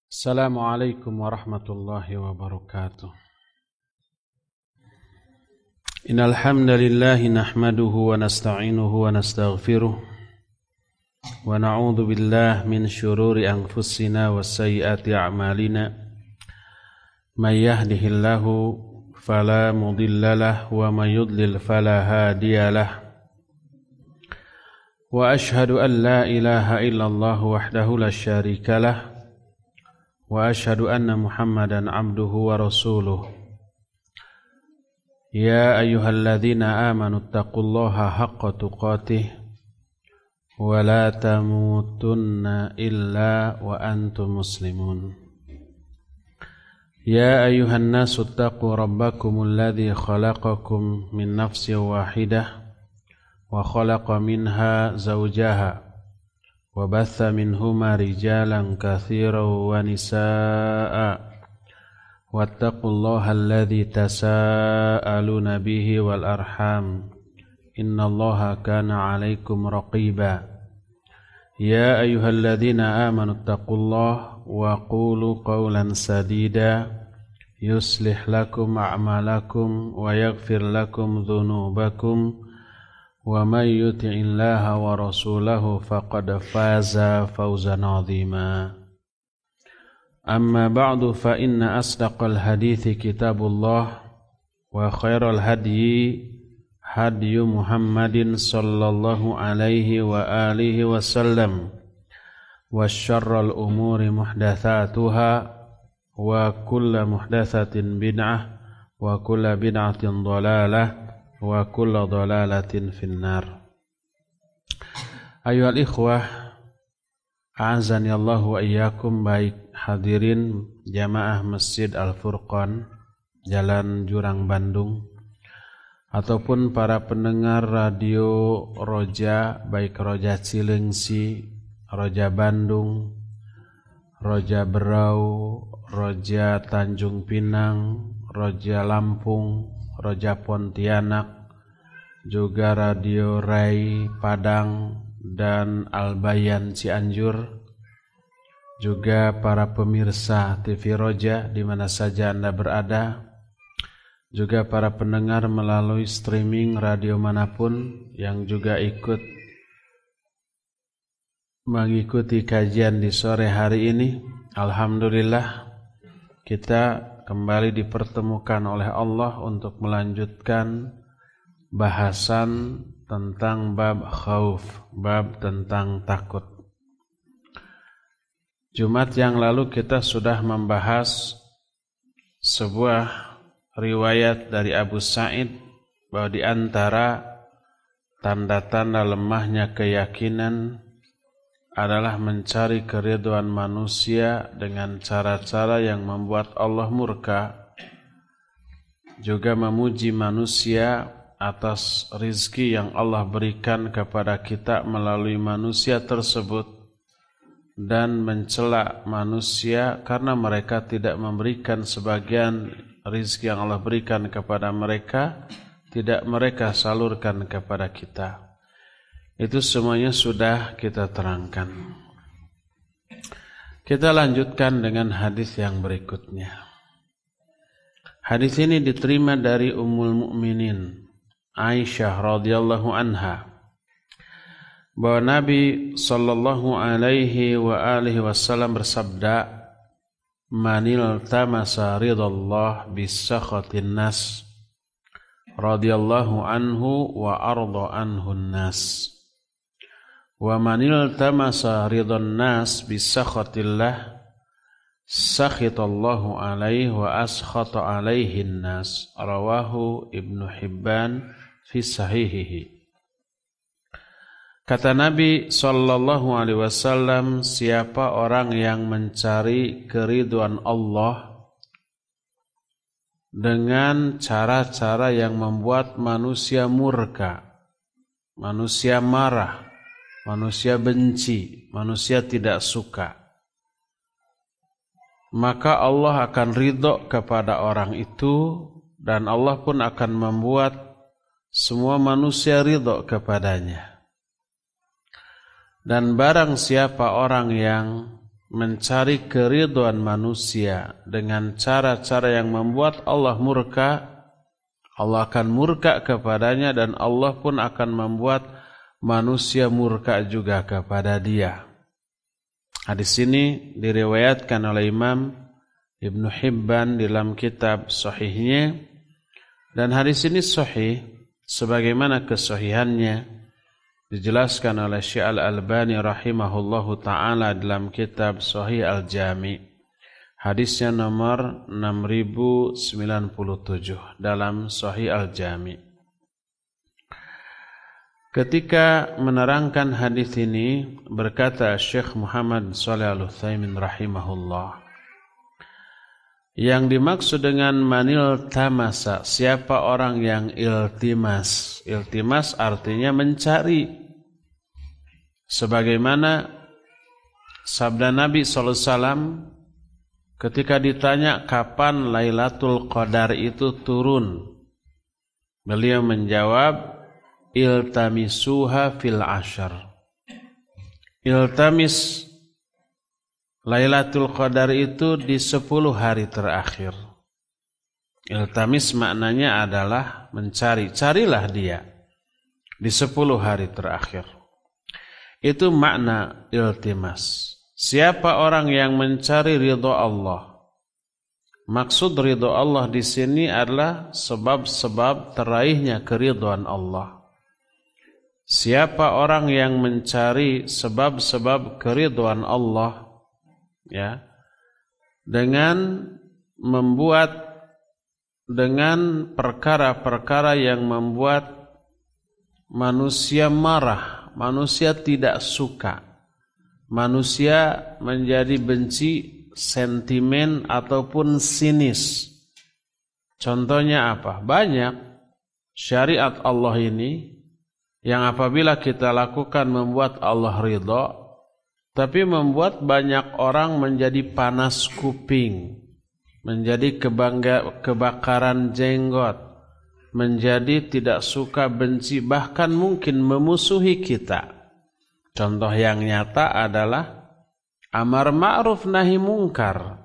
Assalamualaikum warahmatullahi wabarakatuh. Innal hamdalillah nahmaduhu wa nasta'inuhu wa nastaghfiruh wa na'udzu billahi min shururi anfusina wa sayyiati a'malina. May yahdihillahu fala mudhillalah wa may yudlil fala hadiyalah. Wa ashhadu an la ilaha illallah wahdahu la syarikalah wa ashhadu anna Muhammadan abduhu wa rasuluh. Ya ayyuhalladzina amanu taqullaha haqqa tuqatih wa la tamutunna illa wa antum muslimun. Ya ayyuhan nasu taqu rabbakumul ladzi khalaqakum min nafsin wahidah wa khalaqa minha zawjaha wa batha minhuma rijalan katsiran wa nisaa'a wattaqullaha alladzi tasaaluna bihi wal arham innallaha kana 'alaikum raqiba. Ya ayyuhalladzina amanu taqullaha wa qulu qawlan sadida yuslih lakum a'malakum wa yaghfir lakum dhunubakum wa may yuti'illaha wa rasulahu faqad faza fawzan 'azima. Amma ba'du fa inna asdaqal hadithi kitabullah wa khairal hadyi hadyu Muhammadin sallallahu alaihi wa alihi wasallam wa syarral umuri muhdatsatuha wa kullu muhdatsatin bid'ah wa kullu bid'atin dhalalah wa kullu dhalalatin finnar. Ayyuhal ikhwah, a'azani Allah wa iyyakum, baik hadirin jamaah Masjid Al-Furqan Jalan Jurang Bandung ataupun para pendengar radio Roja, baik Roja Cilengsi, Roja Bandung, Roja Berau, Roja Tanjung Pinang, Roja Lampung, Roja Pontianak, juga Radio Rai Padang dan Al-Bayan Cianjur, juga para pemirsa TV Roja di mana saja Anda berada, juga para pendengar melalui streaming radio manapun yang juga ikut mengikuti kajian di sore hari ini. Alhamdulillah, kita kembali dipertemukan oleh Allah untuk melanjutkan bahasan tentang bab khauf, bab tentang takut. Jumat yang lalu kita sudah membahas sebuah riwayat dari Abu Sa'id bahwa di antara tanda-tanda lemahnya keyakinan adalah mencari keridhaan manusia dengan cara-cara yang membuat Allah murka, juga memuji manusia atas rizki yang Allah berikan kepada kita melalui manusia tersebut, dan mencela manusia karena mereka tidak memberikan sebagian rizki yang Allah berikan kepada mereka, tidak mereka salurkan kepada kita. Itu semuanya sudah kita terangkan. Kita lanjutkan dengan hadis yang berikutnya. Hadis ini diterima dari Ummul Mukminin Aisyah radhiyallahu anha, bahwa Nabi sallallahu alaihi wa alihi wasallam bersabda, "Manil tamasa ridallah bisakhatin nas radhiyallahu anhu wa arda anhu nas. Wa manil tamasa ridhan nas bisakhatillah sakhitallahu alaihi wa askhata alaihin nas." Rawahu Ibnu Hibban fi sahihihi. Kata Nabi sallallahu alaihi wasallam, siapa orang yang mencari keridhaan Allah dengan cara-cara yang membuat manusia murka, manusia marah, manusia benci, manusia tidak suka, maka Allah akan ridho kepada orang itu, dan Allah pun akan membuat semua manusia ridho kepadanya. Dan barang siapa orang yang mencari keridhaan manusia dengan cara-cara yang membuat Allah murka, Allah akan murka kepadanya dan Allah pun akan membuat manusia murka juga kepada dia. Hadis ini diriwayatkan oleh Imam Ibnu Hibban dalam kitab sahihnya, dan hadis ini sahih sebagaimana kesahihannya dijelaskan oleh Syekh Al-Albani rahimahullahu taala dalam kitab Sahih Al-Jami. Hadisnya nomor 6097 dalam Sahih Al-Jami. Ketika menerangkan hadis ini berkata Syekh Muhammad Shalih Al-Utsaimin rahimahullah, yang dimaksud dengan manil tamasa, siapa orang yang iltimas. Iltimas artinya mencari. Sebagaimana sabda Nabi SAW ketika ditanya kapan Lailatul Qadar itu turun, beliau menjawab, iltamisuha fil ashar. Iltamis Lailatul Qadar itu di 10 hari terakhir. Iltamis maknanya adalah mencari, carilah dia di 10 hari terakhir. Itu makna iltimas. Siapa orang yang mencari ridha Allah? Maksud ridha Allah di sini adalah sebab-sebab teraihnya keridhaan Allah. Siapa orang yang mencari sebab-sebab keridhaan Allah, ya, dengan perkara-perkara yang membuat manusia marah, manusia tidak suka, manusia menjadi benci, sentimen ataupun sinis. Contohnya apa? Banyak syariat Allah ini yang apabila kita lakukan membuat Allah ridha, tapi membuat banyak orang menjadi panas kuping, menjadi kebakaran jenggot, menjadi tidak suka, benci, bahkan mungkin memusuhi kita. Contoh yang nyata adalah amar ma'ruf nahi mungkar.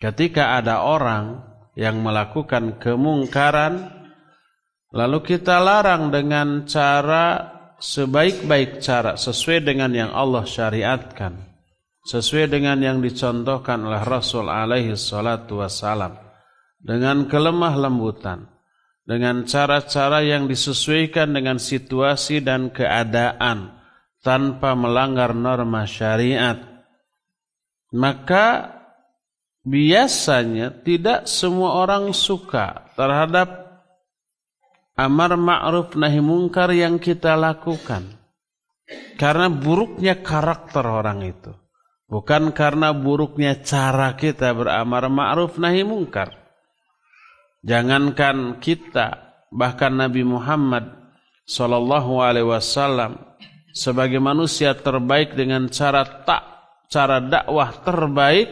Ketika ada orang yang melakukan kemungkaran, lalu kita larang dengan cara sebaik-baik cara, sesuai dengan yang Allah syariatkan, sesuai dengan yang dicontohkan oleh Rasul alaihi salatu wassalam, dengan kelemah lembutan, dengan cara-cara yang disesuaikan dengan situasi dan keadaan, tanpa melanggar norma syariat. Maka biasanya tidak semua orang suka terhadap amar ma'ruf nahi mungkar yang kita lakukan, karena buruknya karakter orang itu, bukan karena buruknya cara kita beramar ma'ruf nahi mungkar. Jangankan kita, bahkan Nabi Muhammad SAW sebagai manusia terbaik dengan cara dakwah terbaik,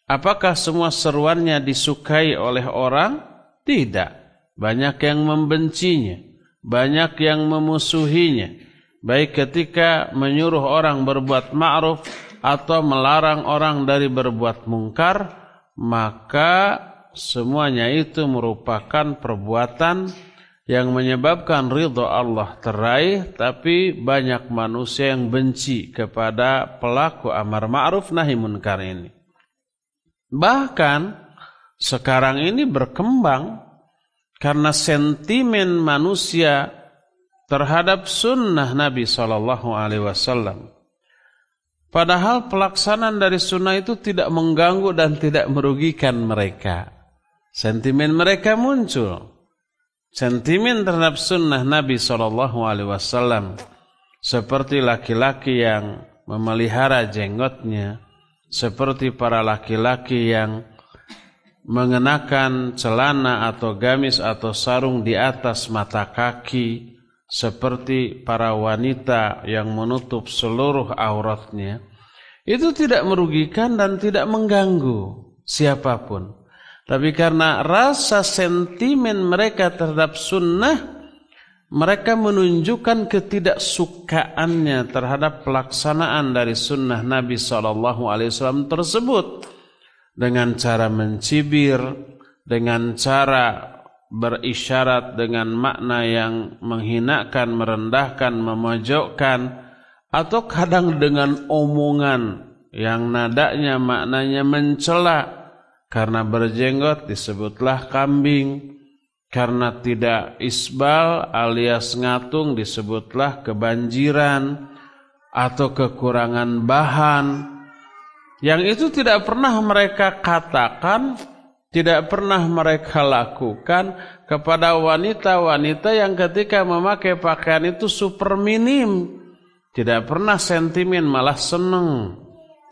apakah semua seruannya disukai oleh orang? Tidak. Banyak yang membencinya, banyak yang memusuhinya, baik ketika menyuruh orang berbuat ma'ruf atau melarang orang dari berbuat mungkar, maka semuanya itu merupakan perbuatan yang menyebabkan ridha Allah teraih, tapi banyak manusia yang benci kepada pelaku amar ma'ruf nahi munkar ini. Bahkan sekarang ini berkembang karena sentimen manusia terhadap sunnah Nabi SAW. Padahal pelaksanaan dari sunnah itu tidak mengganggu dan tidak merugikan mereka. Sentimen mereka muncul. Sentimen terhadap sunnah Nabi SAW. Seperti laki-laki yang memelihara jenggotnya. Seperti para laki-laki yang mengenakan celana atau gamis atau sarung di atas mata kaki, seperti para wanita yang menutup seluruh auratnya. Itu tidak merugikan dan tidak mengganggu siapapun. Tapi karena rasa sentimen mereka terhadap sunnah, mereka menunjukkan ketidaksukaannya terhadap pelaksanaan dari sunnah Nabi SAW tersebut dengan cara mencibir, dengan cara berisyarat dengan makna yang menghinakan, merendahkan, memojokkan, atau kadang dengan omongan yang nadanya maknanya mencela. Karena berjenggot disebutlah kambing, karena tidak isbal alias ngatung disebutlah kebanjiran atau kekurangan bahan. Yang itu tidak pernah mereka katakan, tidak pernah mereka lakukan kepada wanita-wanita yang ketika memakai pakaian itu super minim. Tidak pernah sentimen, malah senang.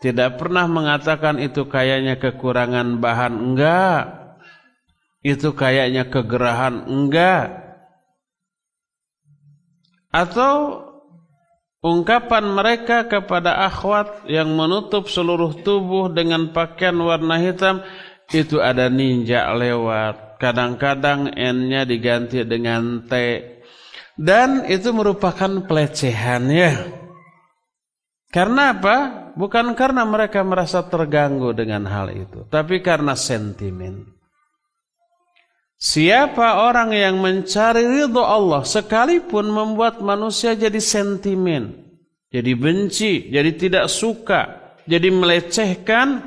Tidak pernah mengatakan itu kayaknya kekurangan bahan, enggak. Itu kayaknya kegerahan, enggak. Atau ungkapan mereka kepada akhwat yang menutup seluruh tubuh dengan pakaian warna hitam, itu ada ninja lewat. Kadang-kadang N-nya diganti dengan T. Dan itu merupakan pelecehan ya. Karena apa? Bukan karena mereka merasa terganggu dengan hal itu, tapi karena sentimen. Siapa orang yang mencari ridho Allah sekalipun membuat manusia jadi sentimen, jadi benci, jadi tidak suka, jadi melecehkan,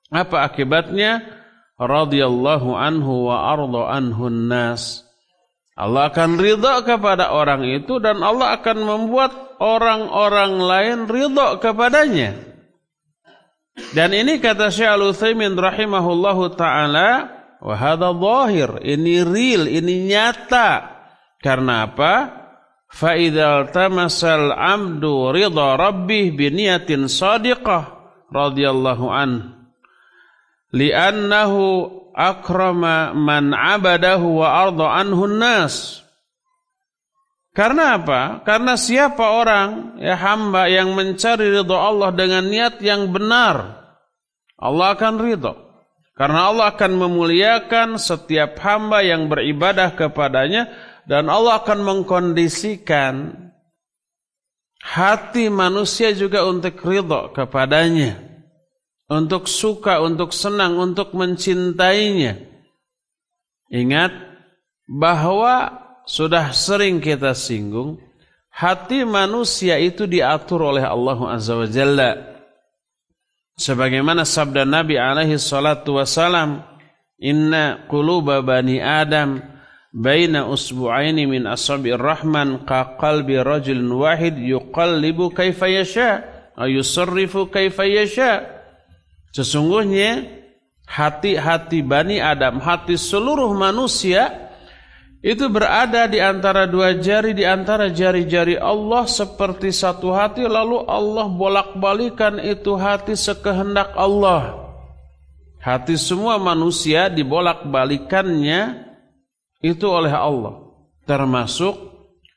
apa akibatnya? Radhiyallahu anhu wa arda anhun nas. Allah akan ridha kepada orang itu dan Allah akan membuat orang-orang lain ridha kepadanya. Dan ini kata Syekh Al-Utsaimin rahimahullahu taala, wa hadza zahir, ini real, ini nyata. Karena apa? Fa idzal tamasal 'abdu ridha rabbih bi niyatin shadiqah radhiyallahu anhu li'annahu akrama man 'abadahu wa arda anhu nas. Karena apa? Karena siapa orang ya hamba yang mencari ridha Allah dengan niat yang benar, Allah akan ridha. Karena Allah akan memuliakan setiap hamba yang beribadah kepadanya, dan Allah akan mengkondisikan hati manusia juga untuk ridha kepadanya, untuk suka, untuk senang, untuk mencintainya. Ingat bahwa sudah sering kita singgung, hati manusia itu diatur oleh Allah Azza wa Jalla. Sebagaimana sabda Nabi alaihi salatu wasalam, inna quluba bani Adam baina usbu'aini min asabi'ir rahman ka qalbi rajulin wahid yuqallibu kaifa yasha wa yusarrifu kaifa yasha. Sesungguhnya hati-hati Bani Adam, hati seluruh manusia itu berada di antara dua jari, di antara jari-jari Allah seperti satu hati, lalu Allah bolak-balikan itu hati sekehendak Allah. Hati semua manusia dibolak-balikannya itu oleh Allah. Termasuk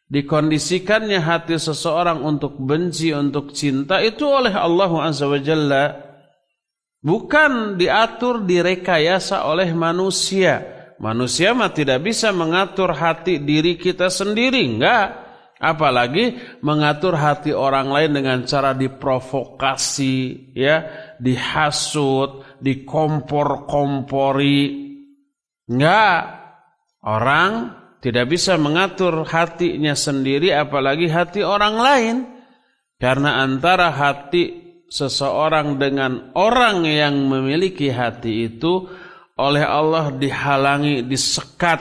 dikondisikannya hati seseorang untuk benci, untuk cinta, itu oleh Allah Azza wa Jalla. Bukan diatur, direkayasa oleh manusia. Manusia mah tidak bisa mengatur hati diri kita sendiri, enggak. Apalagi mengatur hati orang lain dengan cara diprovokasi, ya, dihasut, dikompor-kompori. Enggak. Orang tidak bisa mengatur hatinya sendiri, apalagi hati orang lain. Karena antara hati seseorang dengan orang yang memiliki hati itu oleh Allah dihalangi, disekat,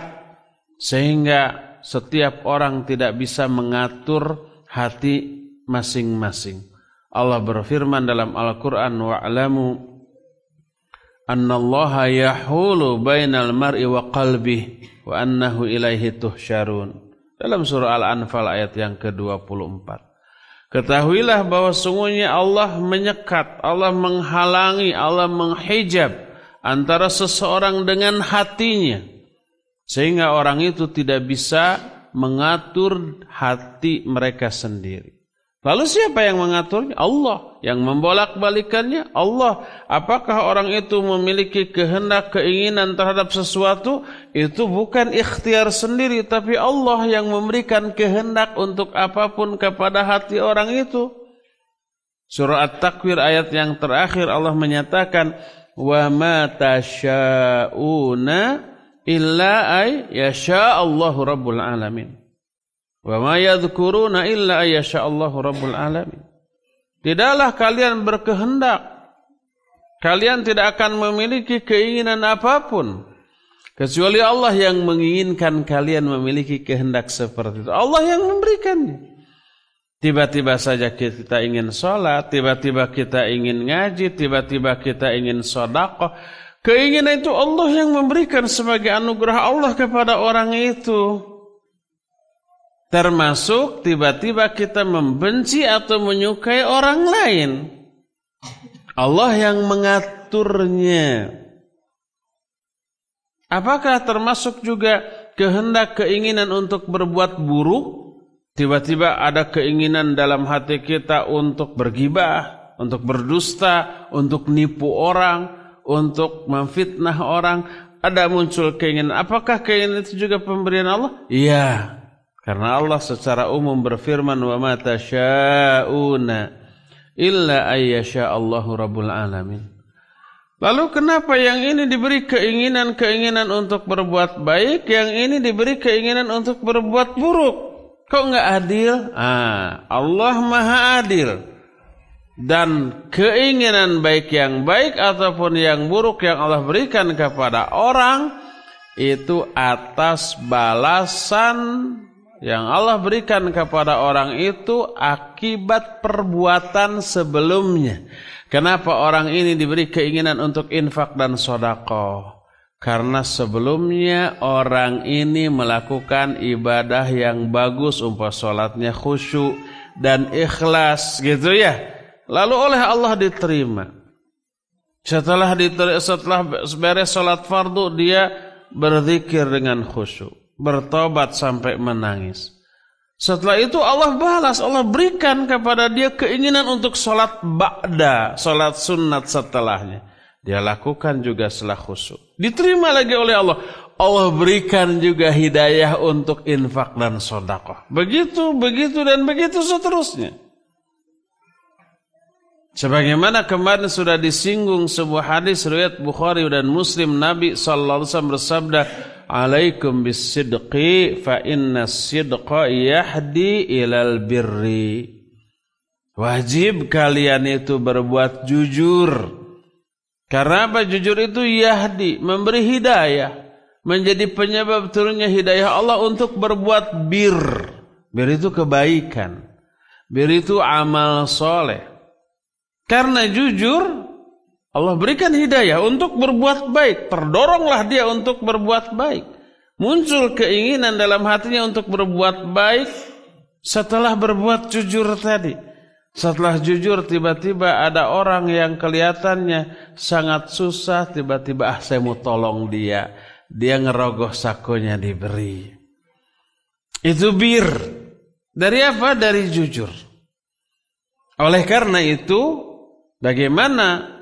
sehingga setiap orang tidak bisa mengatur hati masing-masing. Allah berfirman dalam Al-Quran, wa'lamu annallaha yahulu bainal mar'i wa qalbihi wa annahu ilaihi tuhsyarun. Dalam surah Al-Anfal ayat yang ke-24. Ketahuilah bahwa sungguhnya Allah menyekat, Allah menghalangi, Allah menghijab antara seseorang dengan hatinya, sehingga orang itu tidak bisa mengatur hati mereka sendiri. Lalu siapa yang mengaturnya? Allah. Yang membolak-balikannya? Allah. Apakah orang itu memiliki kehendak, keinginan terhadap sesuatu? Itu bukan ikhtiar sendiri, tapi Allah yang memberikan kehendak untuk apapun kepada hati orang itu. Surah At-Takwir ayat yang terakhir Allah menyatakan, wa ma tasyauna illa ay yasha Allahu rabbul alamin. Wa ma yadhkuruna illa ay yasha Allahu rabbul alamin. Tidaklah kalian berkehendak, kalian tidak akan memiliki keinginan apapun kecuali Allah yang menginginkan kalian memiliki kehendak seperti itu. Allah yang memberikannya. Tiba-tiba saja kita ingin sholat, tiba-tiba kita ingin ngaji, tiba-tiba kita ingin sedekah. Keinginan itu Allah yang memberikan sebagai anugerah Allah kepada orang itu. Termasuk tiba-tiba kita membenci atau menyukai orang lain. Allah yang mengaturnya. Apakah termasuk juga kehendak keinginan untuk berbuat buruk? Tiba-tiba ada keinginan dalam hati kita untuk bergibah, untuk berdusta, untuk nipu orang, untuk memfitnah orang. Ada muncul keinginan. Apakah keinginan itu juga pemberian Allah? Iya. Karena Allah secara umum berfirman, wa ma tasyauna illa ayyasha Allahu rabbul alamin. Lalu kenapa yang ini diberi keinginan untuk berbuat baik, yang ini diberi keinginan untuk berbuat buruk? Kok enggak adil? Allah Maha Adil. Dan keinginan baik yang baik ataupun yang buruk yang Allah berikan kepada orang itu atas balasan yang Allah berikan kepada orang itu akibat perbuatan sebelumnya. Kenapa orang ini diberi keinginan untuk infak dan sedekah? Karena sebelumnya orang ini melakukan ibadah yang bagus, umpama sholatnya khusyuk dan ikhlas, gitu ya. Lalu oleh Allah diterima. Setelah beres sholat fardu, dia berzikir dengan khusyuk, bertobat sampai menangis. Setelah itu Allah balas, Allah berikan kepada dia keinginan untuk sholat ba'da, sholat sunat setelahnya. Dia lakukan juga setelah khusyuk. Diterima lagi oleh Allah. Allah berikan juga hidayah untuk infak dan sedekah. Begitu dan begitu seterusnya. Sebagaimana kemarin sudah disinggung sebuah hadis riwayat Bukhari dan Muslim, Nabi sallallahu alaihi wasallam bersabda, "Alaikum bis-sidqi fa inna as-sidqa yahdi ilal birri." Wajib kalian itu berbuat jujur. Karena apa? Jujur itu yahdi, memberi hidayah, menjadi penyebab turunnya hidayah Allah untuk berbuat bir. Bir itu kebaikan. Bir itu amal soleh. Karena jujur, Allah berikan hidayah untuk berbuat baik. Terdoronglah dia untuk berbuat baik. Muncul keinginan dalam hatinya untuk berbuat baik setelah berbuat jujur tadi. Setelah jujur, tiba-tiba ada orang yang kelihatannya sangat susah, tiba-tiba saya mau tolong dia. Dia ngerogoh sakonya diberi. Itu bir. Dari apa? Dari jujur. Oleh karena itu, bagaimana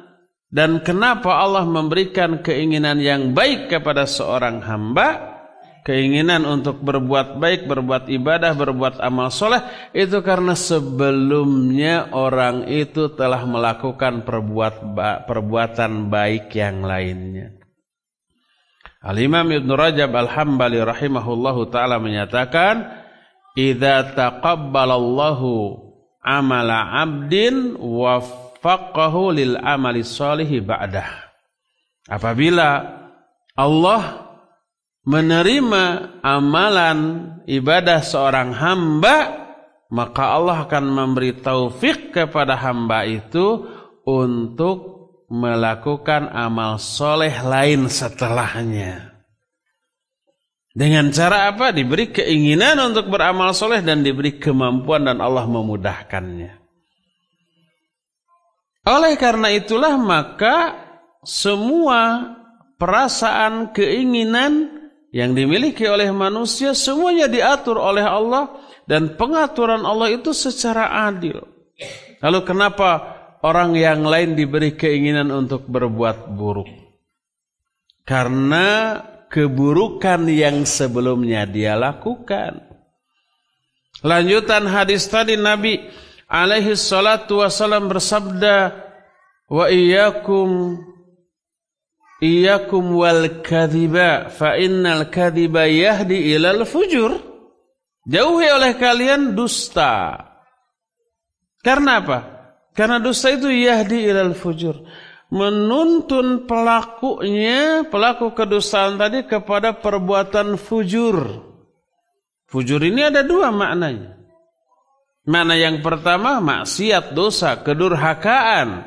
dan kenapa Allah memberikan keinginan yang baik kepada seorang hamba? Keinginan untuk berbuat baik, berbuat ibadah, berbuat amal soleh, itu karena sebelumnya orang itu telah melakukan perbuatan baik yang lainnya. Al-Imam Ibn Rajab Al-Hambali rahimahullahu ta'ala menyatakan, idza taqabbalallahu amala abdin waffaqahu lil amali sholihi ba'dah. Apabila Allah menerima amalan ibadah seorang hamba, maka Allah akan memberi taufik kepada hamba itu untuk melakukan amal soleh lain setelahnya. Dengan cara apa? Diberi keinginan untuk beramal soleh dan diberi kemampuan dan Allah memudahkannya. Oleh karena itulah maka semua perasaan, keinginan yang dimiliki oleh manusia semuanya diatur oleh Allah dan pengaturan Allah itu secara adil. Lalu kenapa orang yang lain diberi keinginan untuk berbuat buruk? Karena keburukan yang sebelumnya dia lakukan. Lanjutan hadis tadi, Nabi alaihi salatu wasallam bersabda, wa iyyakum wal kadhiba fa innal kadhiba yahdi ilal fujur. Jauhi oleh kalian dusta. Karena apa? Karena dusta itu yahdi ilal fujur, menuntun pelaku kedustaan tadi kepada perbuatan fujur. Fujur ini ada dua maknanya. Makna yang pertama maksiat, dosa, kedurhakaan.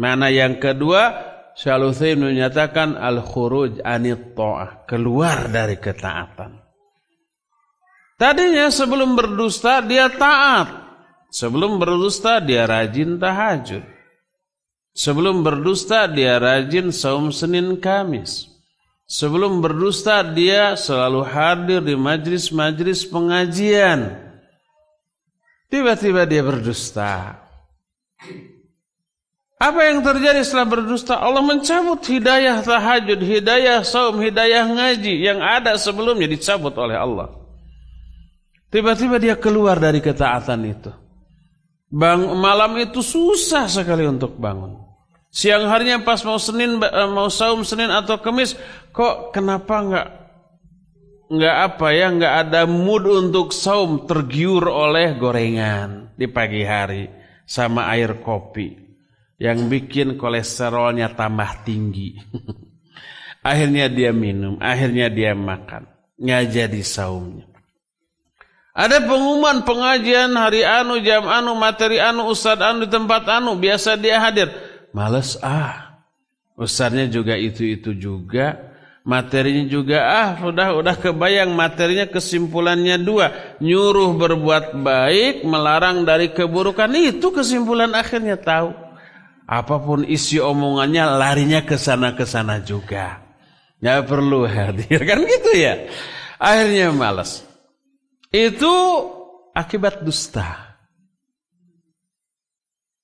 Makna yang kedua, Syaikhul menyatakan al-khuruj anit ta'ah, keluar dari ketaatan. Tadinya sebelum berdusta dia taat. Sebelum berdusta dia rajin tahajud. Sebelum berdusta dia rajin saum Senin Kamis. Sebelum berdusta dia selalu hadir di majlis-majlis pengajian. Tiba-tiba dia berdusta. Apa yang terjadi setelah berdusta? Allah mencabut hidayah tahajud, hidayah saum, hidayah ngaji yang ada sebelumnya dicabut oleh Allah. Tiba-tiba dia keluar dari ketaatan itu. Malam itu susah sekali untuk bangun. Siang harinya pas mau saum Senin atau Kamis, kok kenapa nggak ada mood untuk saum, tergiur oleh gorengan di pagi hari sama air kopi yang bikin kolesterolnya tambah tinggi. Akhirnya dia minum, akhirnya dia makan, nggak jadi saumnya. Ada pengumuman pengajian hari anu, jam anu, materi anu, ustad anu di tempat anu, biasa dia hadir. Males ustadznya juga itu juga, materinya juga udah kebayang materinya, kesimpulannya dua, nyuruh berbuat baik, melarang dari keburukan, itu kesimpulan akhirnya tahu. Apapun isi omongannya larinya ke sana juga. Nggak perlu hadir kan gitu ya. Akhirnya malas. Itu akibat dusta.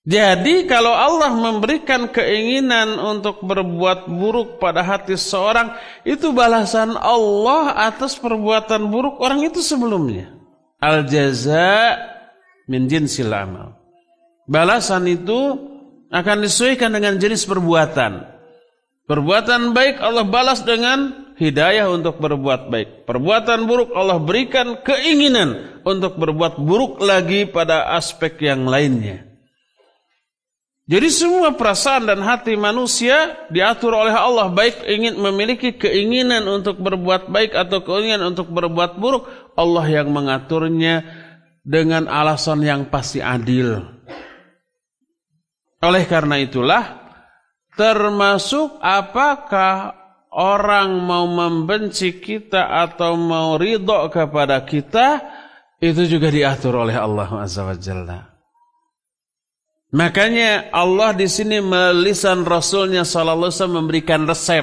Jadi kalau Allah memberikan keinginan untuk berbuat buruk pada hati seorang, itu balasan Allah atas perbuatan buruk orang itu sebelumnya. Al jaza min jinsil amal. Balasan itu akan disesuaikan dengan jenis perbuatan. Perbuatan baik Allah balas dengan hidayah untuk berbuat baik. Perbuatan buruk Allah berikan keinginan untuk berbuat buruk lagi pada aspek yang lainnya. Jadi semua perasaan dan hati manusia diatur oleh Allah, baik ingin memiliki keinginan untuk berbuat baik atau keinginan untuk berbuat buruk, Allah yang mengaturnya dengan alasan yang pasti adil. Oleh karena itulah, termasuk apakah orang mau membenci kita atau mau ridho kepada kita, itu juga diatur oleh Allah Azza wa Jalla. Makanya Allah di sini melalui lisan Rasulnya sallallahu alaihi wasallam memberikan resep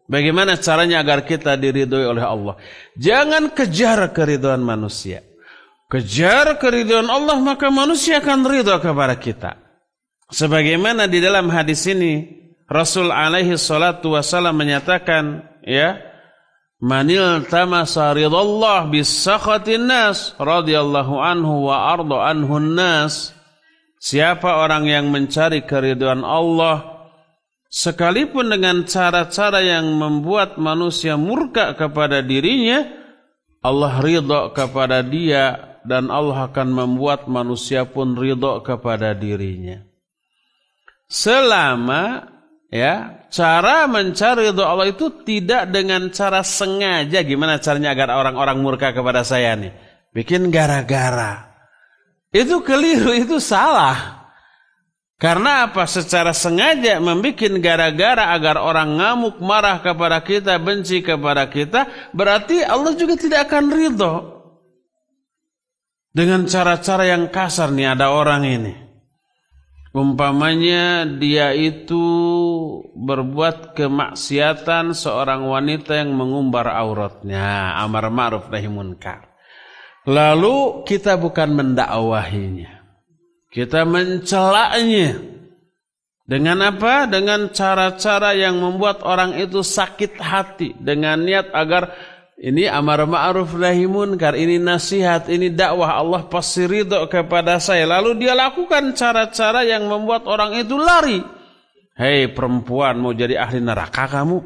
bagaimana caranya agar kita diridhoi oleh Allah. Jangan kejar keridhaan manusia. Kejar keridhaan Allah, maka manusia akan ridho kepada kita. Sebagaimana di dalam hadis ini Rasul alaihi salatu wasallam menyatakan, ya, manil tamasa ridallah bisakhatin nas radhiyallahu anhu wa arda anhun nas. Siapa orang yang mencari keridhaan Allah sekalipun dengan cara-cara yang membuat manusia murka kepada dirinya, Allah ridha kepada dia dan Allah akan membuat manusia pun ridha kepada dirinya. Selama cara mencari ridha Allah itu tidak dengan cara sengaja. Gimana caranya agar orang-orang murka kepada saya nih? Bikin gara-gara. Itu keliru, itu salah. Karena apa? Secara sengaja membuat gara-gara agar orang ngamuk, marah kepada kita, benci kepada kita, berarti Allah juga tidak akan ridho. Dengan cara-cara yang kasar nih ada orang ini. Umpamanya dia itu berbuat kemaksiatan, seorang wanita yang mengumbar auratnya, amar ma'ruf nahi munkar. Lalu kita bukan mendakwahinya, kita mencelaknya. Dengan apa? Dengan cara-cara yang membuat orang itu sakit hati, dengan niat agar ini amar ma'ruf nahi munkar, ini nasihat, ini dakwah, Allah pasti ridho kepada saya. Lalu dia lakukan cara-cara yang membuat orang itu lari. Hei perempuan, mau jadi ahli neraka kamu?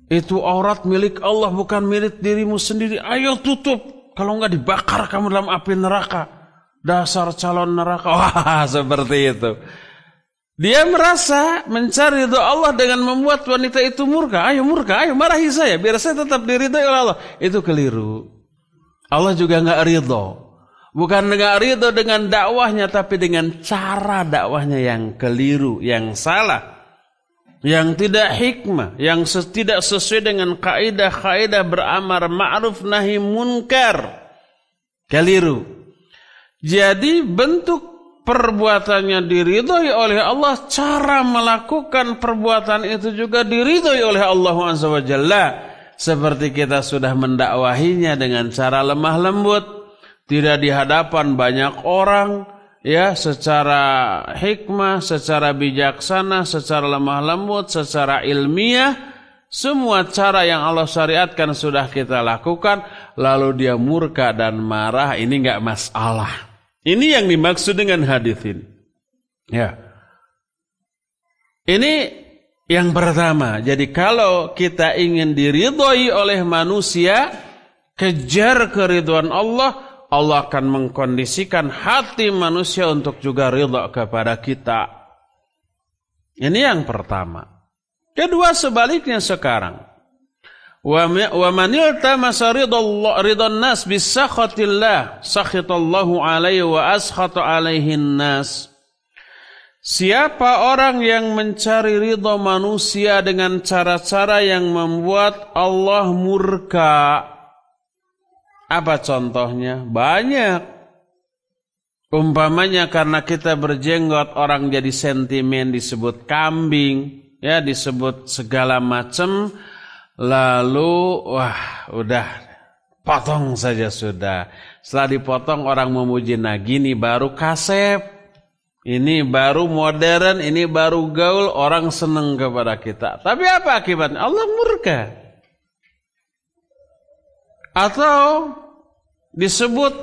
Itu aurat milik Allah, bukan milik dirimu sendiri. Ayo tutup. Kalau enggak dibakar kamu dalam api neraka. Dasar calon neraka. Wah, seperti itu. Dia merasa mencari ridho Allah dengan membuat wanita itu murka. Ayo murka, ayo marahi saya biar saya tetap diridhoi oleh Allah. Itu keliru. Allah juga enggak ridho. Bukan enggak ridho dengan dakwahnya, tapi dengan cara dakwahnya yang keliru, yang salah. Yang tidak hikmah, yang tidak sesuai dengan kaidah-kaidah beramar ma'ruf nahi munkar. Keliru. Jadi bentuk perbuatannya diridhoi oleh Allah, cara melakukan perbuatan itu juga diridhoi oleh Allah Azza wa Jalla. Seperti kita sudah mendakwahinya dengan cara lemah lembut, tidak di hadapan banyak orang, ya, secara hikmah, secara bijaksana, secara lemah lembut, secara ilmiah. Semua cara yang Allah syariatkan sudah kita lakukan. Lalu dia murka dan marah, ini enggak masalah. Ini yang dimaksud dengan hadis ini. Ya. Ini yang pertama. Jadi kalau kita ingin diridhoi oleh manusia, kejar keridhaan Allah, Allah akan mengkondisikan hati manusia untuk juga ridha kepada kita. Ini yang pertama. Kedua, sebaliknya sekarang. Wa man iltamasa ridhan nas bisakhatillah sakhitallahu alaihi wa askhata alaihin nas. Siapa orang yang mencari ridha manusia dengan cara-cara yang membuat Allah murka? Apa contohnya? Banyak. Umpamanya karena kita berjenggot orang jadi sentimen, disebut kambing, ya, disebut segala macam. Lalu wah, udah potong saja sudah. Setelah dipotong orang memuji, nah gini baru kasep, ini baru modern, ini baru gaul, orang senang kepada kita. Tapi apa akibatnya? Allah murka. Atau disebut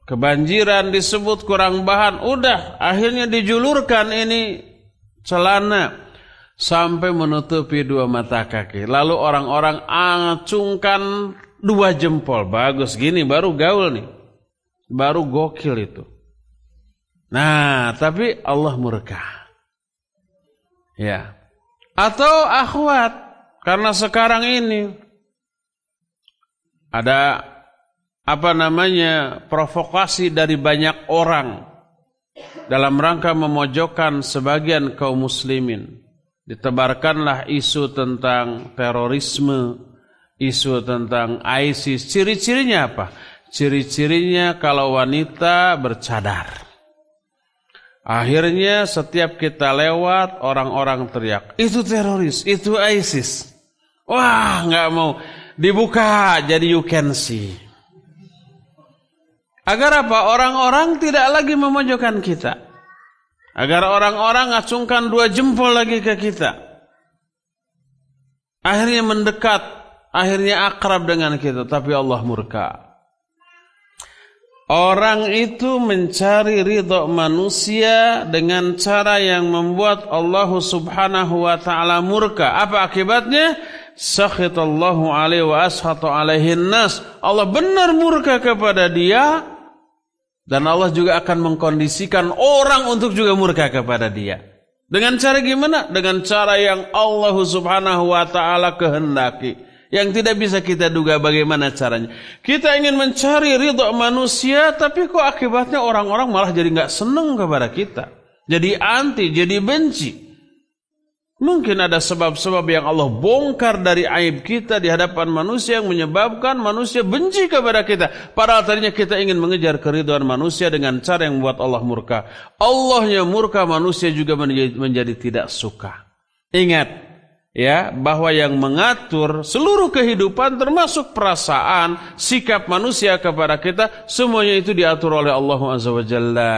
kebanjiran, disebut kurang bahan, udah akhirnya dijulurkan ini celana sampai menutupi 2 mata kaki. Lalu orang-orang acungkan 2 jempol. Bagus gini baru gaul nih. Baru gokil itu. Nah, tapi Allah murka. Ya. Atau akhwat, karena sekarang ini ada provokasi dari banyak orang dalam rangka memojokkan sebagian kaum muslimin. Ditebarkanlah isu tentang terorisme, isu tentang ISIS. Ciri-cirinya apa? Ciri-cirinya kalau wanita bercadar. Akhirnya setiap kita lewat, orang-orang teriak, itu teroris, itu ISIS. Wah, nggak mau. Dibuka, jadi you can see. Agar apa? Orang-orang tidak lagi memojokkan kita. Agar orang-orang acungkan 2 jempol lagi ke kita. Akhirnya mendekat, akhirnya akrab dengan kita. Tapi Allah murka. Orang itu mencari ridha manusia dengan cara yang membuat Allah subhanahu wa ta'ala murka. Apa akibatnya? Sakhitallahu alaihi wa ashatu alaihin nas. Allah benar murka kepada dia. Dan Allah juga akan mengkondisikan orang untuk juga murka kepada dia. Dengan cara gimana? Dengan cara yang Allah subhanahu wa ta'ala kehendaki. Yang tidak bisa kita duga bagaimana caranya. Kita ingin mencari ridha manusia, tapi kok akibatnya orang-orang malah jadi gak senang kepada kita. Jadi anti, jadi benci. Mungkin ada sebab-sebab yang Allah bongkar dari aib kita di hadapan manusia yang menyebabkan manusia benci kepada kita. Padahal tadinya kita ingin mengejar keridhaan manusia dengan cara yang membuat Allah murka. Allahnya murka, manusia juga menjadi tidak suka. Ingat, ya, bahwa yang mengatur seluruh kehidupan termasuk perasaan, sikap manusia kepada kita, semuanya itu diatur oleh Allah Azza wa Jalla.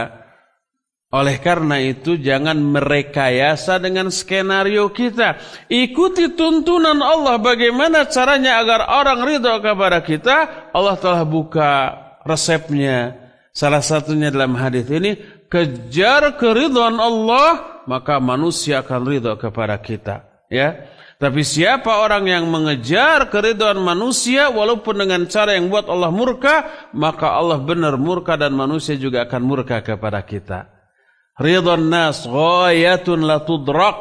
Oleh karena itu jangan merekayasa dengan skenario kita. Ikuti tuntunan Allah bagaimana caranya agar orang ridha kepada kita. Allah telah buka resepnya. Salah satunya dalam hadis ini, kejar keridhaan Allah, maka manusia akan ridha kepada kita. Ya, tapi siapa orang yang mengejar keridhaan manusia walaupun dengan cara yang buat Allah murka, maka Allah benar murka dan manusia juga akan murka kepada kita. Ridwan nas ghayatun la tudrak.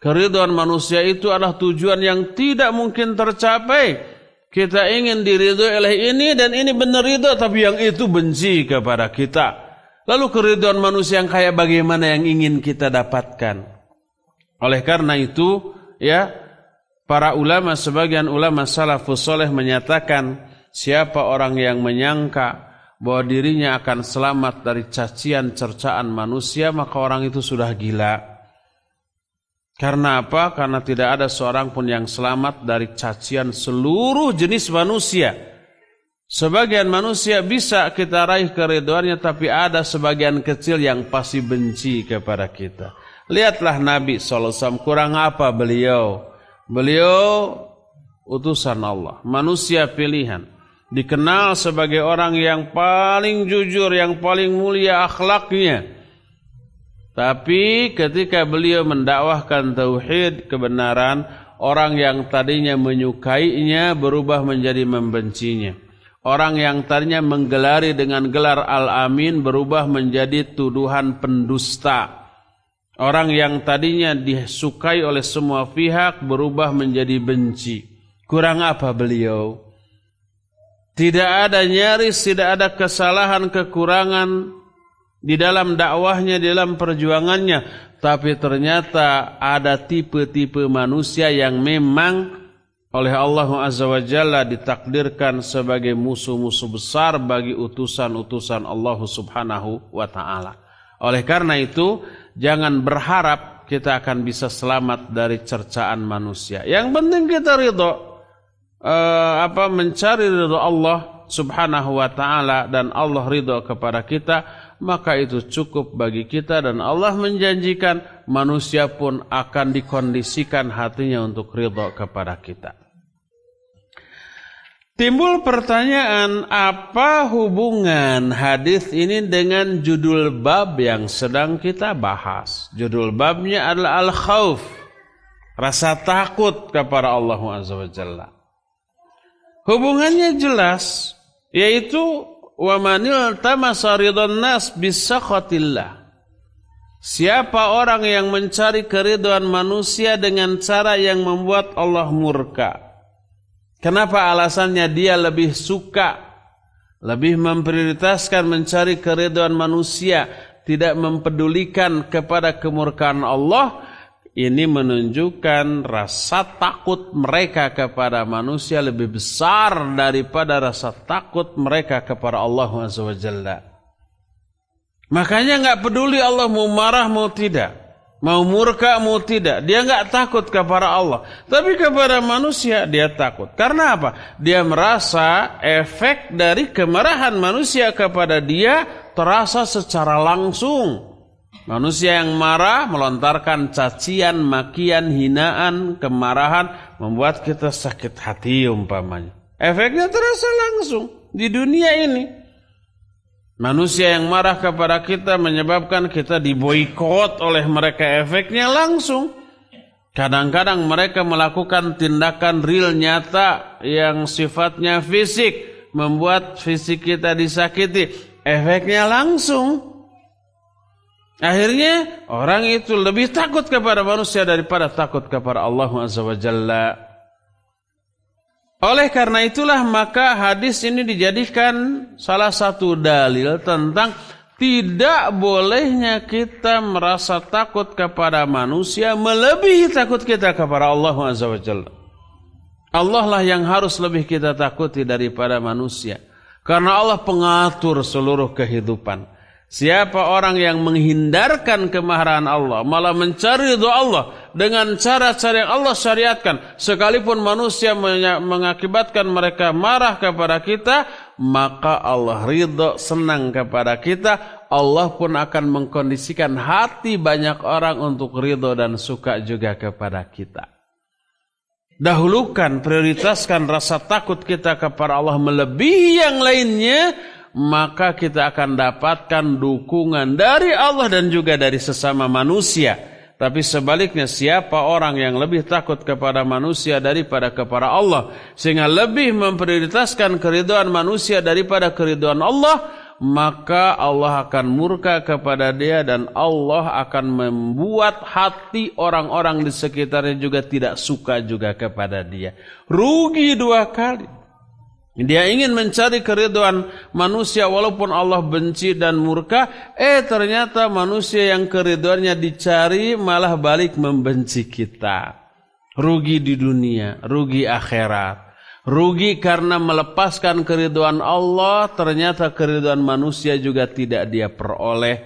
Keridhaan manusia itu adalah tujuan yang tidak mungkin tercapai. Kita ingin diridhoi oleh ini dan ini benar ridha, tapi yang itu benci kepada kita. Lalu keridhaan manusia yang kayak bagaimana yang ingin kita dapatkan? Oleh karena itu, ya, para ulama, sebagian ulama salafus saleh menyatakan, siapa orang yang menyangka bahwa dirinya akan selamat dari cacian cercaan manusia, maka orang itu sudah gila. Karena apa? Karena tidak ada seorang pun yang selamat dari cacian seluruh jenis manusia. Sebagian manusia bisa kita raih keridhaannya, tapi ada sebagian kecil yang pasti benci kepada kita. Lihatlah Nabi SAW, kurang apa beliau? Beliau utusan Allah, manusia pilihan. Dikenal sebagai orang yang paling jujur, yang paling mulia akhlaknya. Tapi ketika beliau mendakwahkan tauhid, kebenaran, orang yang tadinya menyukainya berubah menjadi membencinya. Orang yang tadinya menggelari dengan gelar Al-Amin berubah menjadi tuduhan pendusta. Orang yang tadinya disukai oleh semua pihak berubah menjadi benci. Kurang apa beliau? Tidak ada nyaris, tidak ada kesalahan, kekurangan di dalam dakwahnya, di dalam perjuangannya. Tapi ternyata ada tipe-tipe manusia yang memang oleh Allah Azza wa Jalla ditakdirkan sebagai musuh-musuh besar bagi utusan-utusan Allah Subhanahu wa Ta'ala. Oleh karena itu, jangan berharap kita akan bisa selamat dari cercaan manusia. Yang penting kita ridho. Mencari ridho Allah Subhanahu wa Ta'ala dan Allah ridho kepada kita, maka itu cukup bagi kita. Dan Allah menjanjikan manusia pun akan dikondisikan hatinya untuk ridho kepada kita. Timbul pertanyaan, apa hubungan hadis ini dengan judul bab yang sedang kita bahas? Judul babnya adalah al-khauf, rasa takut kepada Allah Azza wa Jalla. Hubungannya jelas, yaitu wa manil tamasa ridwan nas bisakhatillah. Siapa orang yang mencari keridhaan manusia dengan cara yang membuat Allah murka? Kenapa alasannya dia lebih suka, lebih memprioritaskan mencari keridhaan manusia, tidak mempedulikan kepada kemurkaan Allah? Ini menunjukkan rasa takut mereka kepada manusia lebih besar daripada rasa takut mereka kepada Allah Azza wa Jalla. Makanya enggak peduli Allah mau marah mau tidak, mau murka mau tidak, dia enggak takut kepada Allah. Tapi kepada manusia dia takut. Karena apa? Dia merasa efek dari kemarahan manusia kepada dia terasa secara langsung. Manusia yang marah melontarkan cacian, makian, hinaan, kemarahan, membuat kita sakit hati umpamanya. Efeknya terasa langsung di dunia ini. Manusia yang marah kepada kita menyebabkan kita diboikot oleh mereka, efeknya langsung. Kadang-kadang mereka melakukan tindakan real nyata yang sifatnya fisik, membuat fisik kita disakiti, efeknya langsung. Akhirnya orang itu lebih takut kepada manusia daripada takut kepada Allah Azza wa Jalla. Oleh karena itulah maka hadis ini dijadikan salah satu dalil tentang tidak bolehnya kita merasa takut kepada manusia melebihi takut kita kepada Allah Azza wa Jalla. Allah lah yang harus lebih kita takuti daripada manusia. Karena Allah pengatur seluruh kehidupan. Siapa orang yang menghindarkan kemarahan Allah, malah mencari ridha Allah, dengan cara-cara yang Allah syariatkan, sekalipun manusia mengakibatkan mereka marah kepada kita, maka Allah ridho, senang kepada kita. Allah pun akan mengkondisikan hati banyak orang untuk ridho dan suka juga kepada kita. Dahulukan, prioritaskan rasa takut kita kepada Allah melebihi yang lainnya, maka kita akan dapatkan dukungan dari Allah dan juga dari sesama manusia. Tapi sebaliknya, siapa orang yang lebih takut kepada manusia daripada kepada Allah, sehingga lebih memprioritaskan keridhaan manusia daripada keridhaan Allah, maka Allah akan murka kepada dia dan Allah akan membuat hati orang-orang di sekitarnya juga tidak suka juga kepada dia. Rugi dua kali. Dia ingin mencari keridhaan manusia walaupun Allah benci dan murka, ternyata manusia yang keridhaannya dicari malah balik membenci kita. Rugi di dunia, rugi akhirat. Rugi karena melepaskan keridhaan Allah, ternyata keridhaan manusia juga tidak dia peroleh.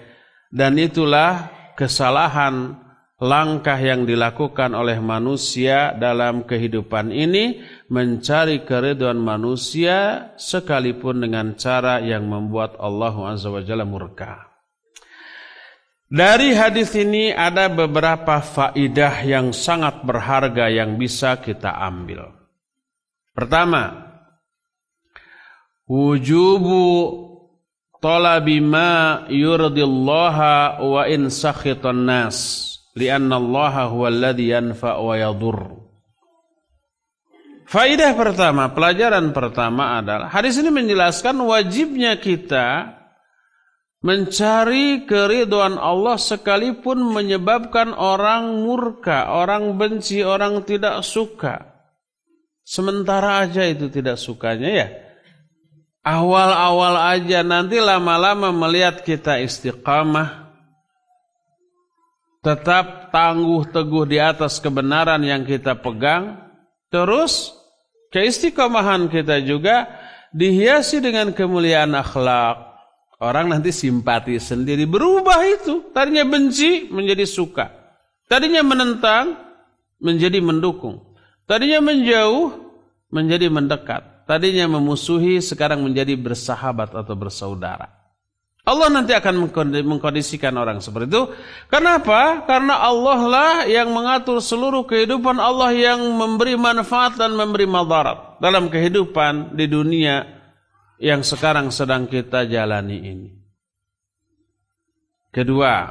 Dan itulah kesalahan langkah yang dilakukan oleh manusia dalam kehidupan ini, mencari keridhaan manusia sekalipun dengan cara yang membuat Allah Azza wa Jalla murka. Dari hadis ini ada beberapa faidah yang sangat berharga yang bisa kita ambil. Pertama, wujubu talabi ma yurdillaha wa in sakhitan nas, lianna Allah huwa alladhi yanfa' wa yadur. Faidah pertama, pelajaran pertama adalah hadis ini menjelaskan wajibnya kita mencari keridhaan Allah sekalipun menyebabkan orang murka, orang benci, orang tidak suka. Sementara aja itu tidak sukanya ya. Awal-awal aja, nanti lama-lama melihat kita istiqamah, tetap tangguh teguh di atas kebenaran yang kita pegang, terus keistiqomahan kita juga dihiasi dengan kemuliaan akhlak. Orang nanti simpati sendiri, berubah itu. Tadinya benci menjadi suka, tadinya menentang menjadi mendukung, tadinya menjauh menjadi mendekat, tadinya memusuhi sekarang menjadi bersahabat atau bersaudara. Allah nanti akan mengkondisikan orang seperti itu. Kenapa? Karena Allah lah yang mengatur seluruh kehidupan, Allah yang memberi manfaat dan memberi madarat dalam kehidupan di dunia yang sekarang sedang kita jalani ini. Kedua,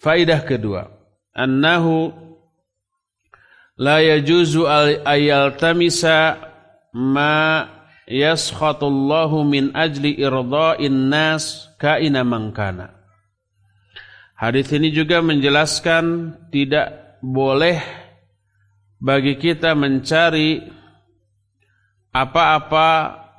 faidah kedua, annahu la yajuzu ayaltamisa ma yaskhatullahu min ajli irda'in nas kaina mangkana. Hadis ini juga menjelaskan tidak boleh bagi kita mencari apa-apa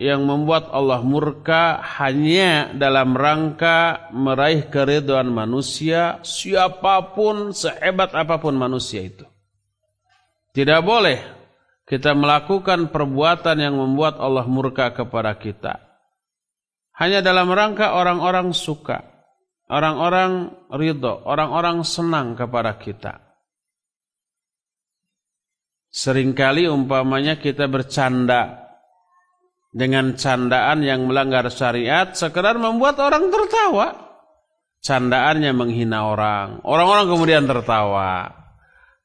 yang membuat Allah murka hanya dalam rangka meraih keridhaan manusia, siapapun, sehebat apapun manusia itu. Tidak boleh kita melakukan perbuatan yang membuat Allah murka kepada kita hanya dalam rangka orang-orang suka, orang-orang ridho, orang-orang senang kepada kita. Seringkali umpamanya kita bercanda dengan candaan yang melanggar syariat, sekedar membuat orang tertawa. Candaannya menghina orang, orang-orang kemudian tertawa.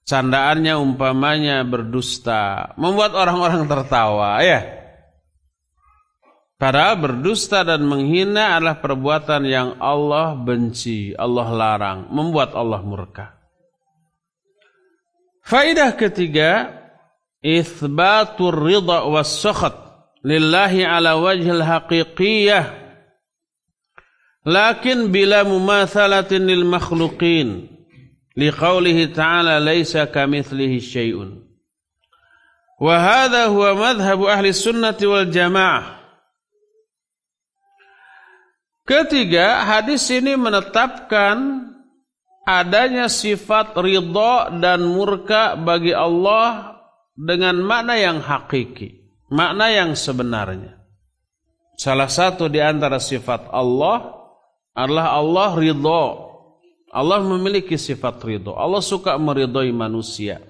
Candaannya umpamanya berdusta, membuat orang-orang tertawa, ya. Padahal berdusta dan menghina adalah perbuatan yang Allah benci, Allah larang, membuat Allah murka. Faidah ketiga, itsbatur ridha was sakhat lillahi ala wajhil haqiqiyah, lakin bila mumathalatin lil makhluqin. Liqaulihi ta'ala laisa kamitslihi syai'un. Wa hadha huwa madhhabu ahli sunnati wal jamaah. Ketiga, hadis ini menetapkan adanya sifat ridha dan murka bagi Allah dengan makna yang hakiki, makna yang sebenarnya. Salah satu di antara sifat Allah adalah Allah ridha. Allah memiliki sifat ridho. Allah suka meridhoi manusia.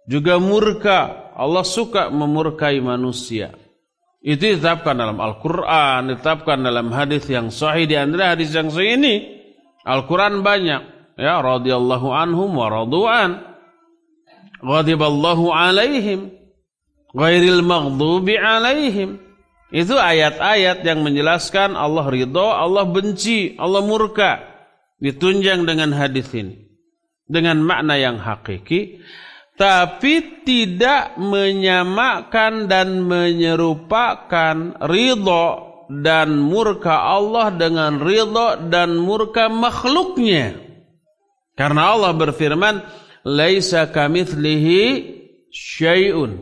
Juga murka. Allah suka memurkai manusia. Itu ditetapkan dalam Al-Quran, ditetapkan dalam hadis yang sahih. Di antara hadis yang sahih ini, Al-Quran banyak. Ya, radhiyallahu anhum wa radu'an. Ghadiballahu alaihim. Ghairil maghdubi alaihim. Itu ayat-ayat yang menjelaskan Allah ridho, Allah benci, Allah murka. Ditunjang dengan hadis ini. Dengan makna yang hakiki. Tapi tidak menyamakan dan menyerupakan ridho dan murka Allah dengan ridho dan murka makhluknya. Karena Allah berfirman, laisa kamitslihi syai'un.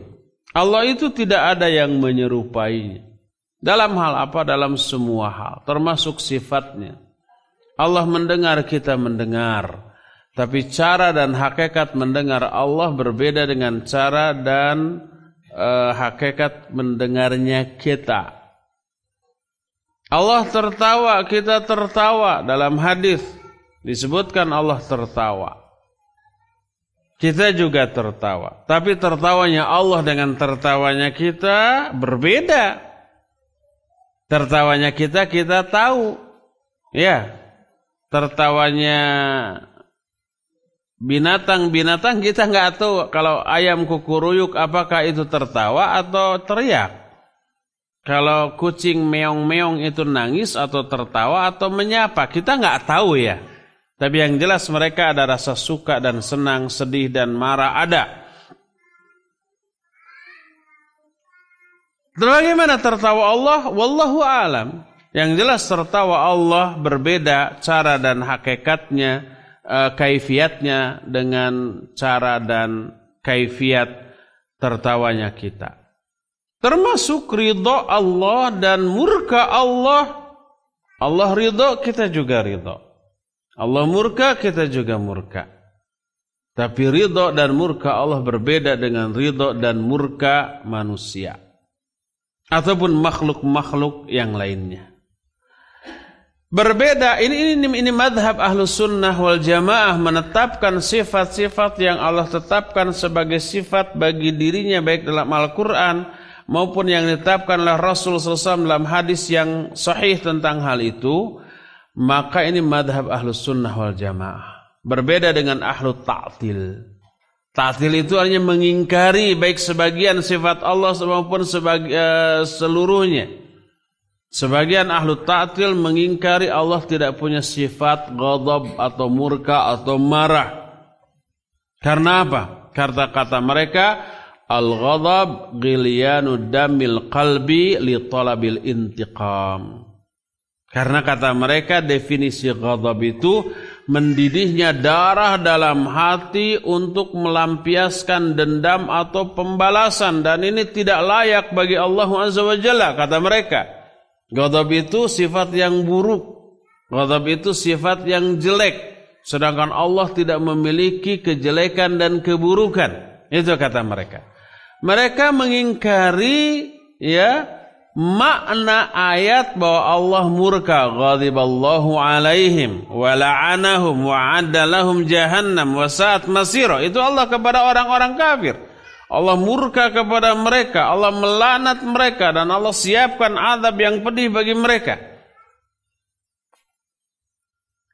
Allah itu tidak ada yang menyerupainya. Dalam hal apa? Dalam semua hal, termasuk sifatnya. Allah mendengar, kita mendengar. Tapi cara dan hakikat mendengar Allah berbeda dengan cara dan hakikat mendengarnya kita. Allah tertawa, kita tertawa. Dalam hadis disebutkan Allah tertawa. Kita juga tertawa. Tapi tertawanya Allah dengan tertawanya kita berbeda. Tertawanya kita tahu. Ya. Tertawanya binatang kita nggak tahu. Kalau ayam kukuruyuk apakah itu tertawa atau teriak. Kalau kucing meong-meong itu nangis atau tertawa atau menyapa, kita nggak tahu ya. Tapi yang jelas mereka ada rasa suka dan senang, sedih dan marah ada. Bagaimana tertawa Allah? Wallahu a'lam. Yang jelas tertawa Allah berbeda cara dan hakikatnya, kaifiatnya dengan cara dan kaifiat tertawanya kita. Termasuk ridho Allah dan murka Allah. Allah ridho, kita juga ridho. Allah murka, kita juga murka. Tapi ridho dan murka Allah berbeda dengan ridho dan murka manusia. Ataupun makhluk-makhluk yang lainnya. Berbeda, ini madhab ahlus sunnah wal jamaah menetapkan sifat-sifat yang Allah tetapkan sebagai sifat bagi dirinya baik dalam Al-Quran maupun yang ditetapkan oleh Rasul SAW dalam hadis yang sahih tentang hal itu. Maka ini madhab ahlus sunnah wal jamaah. Berbeda dengan ahlu ta'til. Ta'til itu hanya mengingkari baik sebagian sifat Allah maupun seluruhnya. Sebagian ahlu ta'til mengingkari Allah tidak punya sifat ghadab atau murka atau marah. Karena apa? Karena kata mereka, al-ghadab ghilyanu damil qalbi li talabil intiqam. Karena kata mereka definisi ghadab itu mendidihnya darah dalam hati untuk melampiaskan dendam atau pembalasan. Dan ini tidak layak bagi Allah Azza wa Jalla, kata mereka. Ghadab itu sifat yang buruk. Ghadab itu sifat yang jelek. Sedangkan Allah tidak memiliki kejelekan dan keburukan. Itu kata mereka. Mereka mengingkari makna ayat bahwa Allah murka. Ghadiballahu alaihim wa la'anahum wa adda lahum jahannam wa sa'at masira. Itu Allah kepada orang-orang kafir. Allah murka kepada mereka, Allah melaknat mereka, dan Allah siapkan azab yang pedih bagi mereka.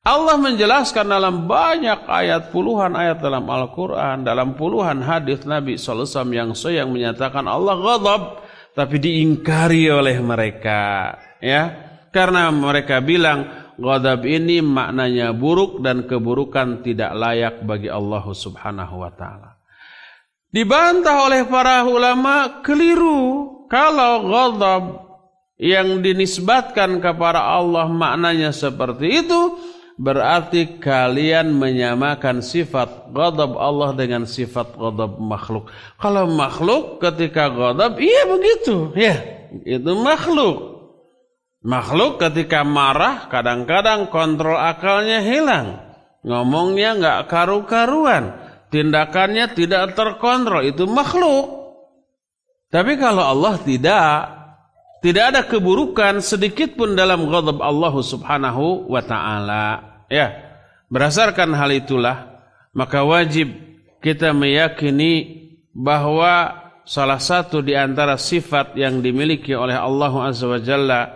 Allah menjelaskan dalam banyak ayat, puluhan ayat dalam Al-Quran, dalam puluhan hadis Nabi SAW yang menyatakan Allah ghadab, tapi diingkari oleh mereka. Ya, karena mereka bilang ghadab ini maknanya buruk dan keburukan tidak layak bagi Allah Subhanahu wa Ta'ala. Dibantah oleh para ulama, keliru. Kalau ghadab yang dinisbatkan kepada Allah maknanya seperti itu, berarti kalian menyamakan sifat ghadab Allah dengan sifat ghadab makhluk. Kalau makhluk ketika ghadab, iya begitu. Ya, itu makhluk. Makhluk ketika marah, kadang-kadang kontrol akalnya hilang. Ngomongnya nggak karu-karuan. Tindakannya tidak terkontrol, itu makhluk. Tapi kalau Allah tidak ada keburukan sedikit pun dalam ghadab Allah Subhanahu wa Ta'ala. Ya, Berdasarkan hal itulah, maka wajib kita meyakini bahwa salah satu di antara sifat yang dimiliki oleh Allah Azza wa Jalla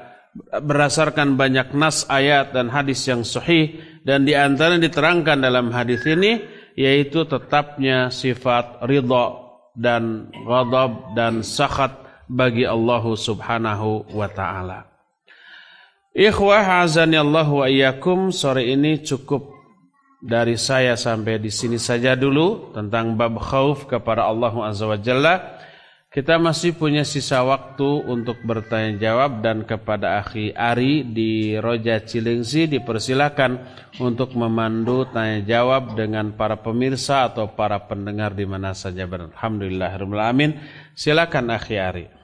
berdasarkan banyak nas ayat dan hadis yang sahih, dan di antara yang diterangkan dalam hadis ini yaitu tetapnya sifat ridha dan ghadab dan sakhat bagi Allah Subhanahu wa taala. Ikhwah azani Allah wa iyyakum, sore ini cukup dari saya sampai di sini saja dulu tentang bab khauf kepada Allah Azza wa Jalla. Kita masih punya sisa waktu untuk bertanya jawab, dan kepada Akhi Ari di Roja Cilengsi dipersilakan untuk memandu tanya jawab dengan para pemirsa atau para pendengar di mana saja. Alhamdulillahirabbil alamin. Silakan Akhi Ari.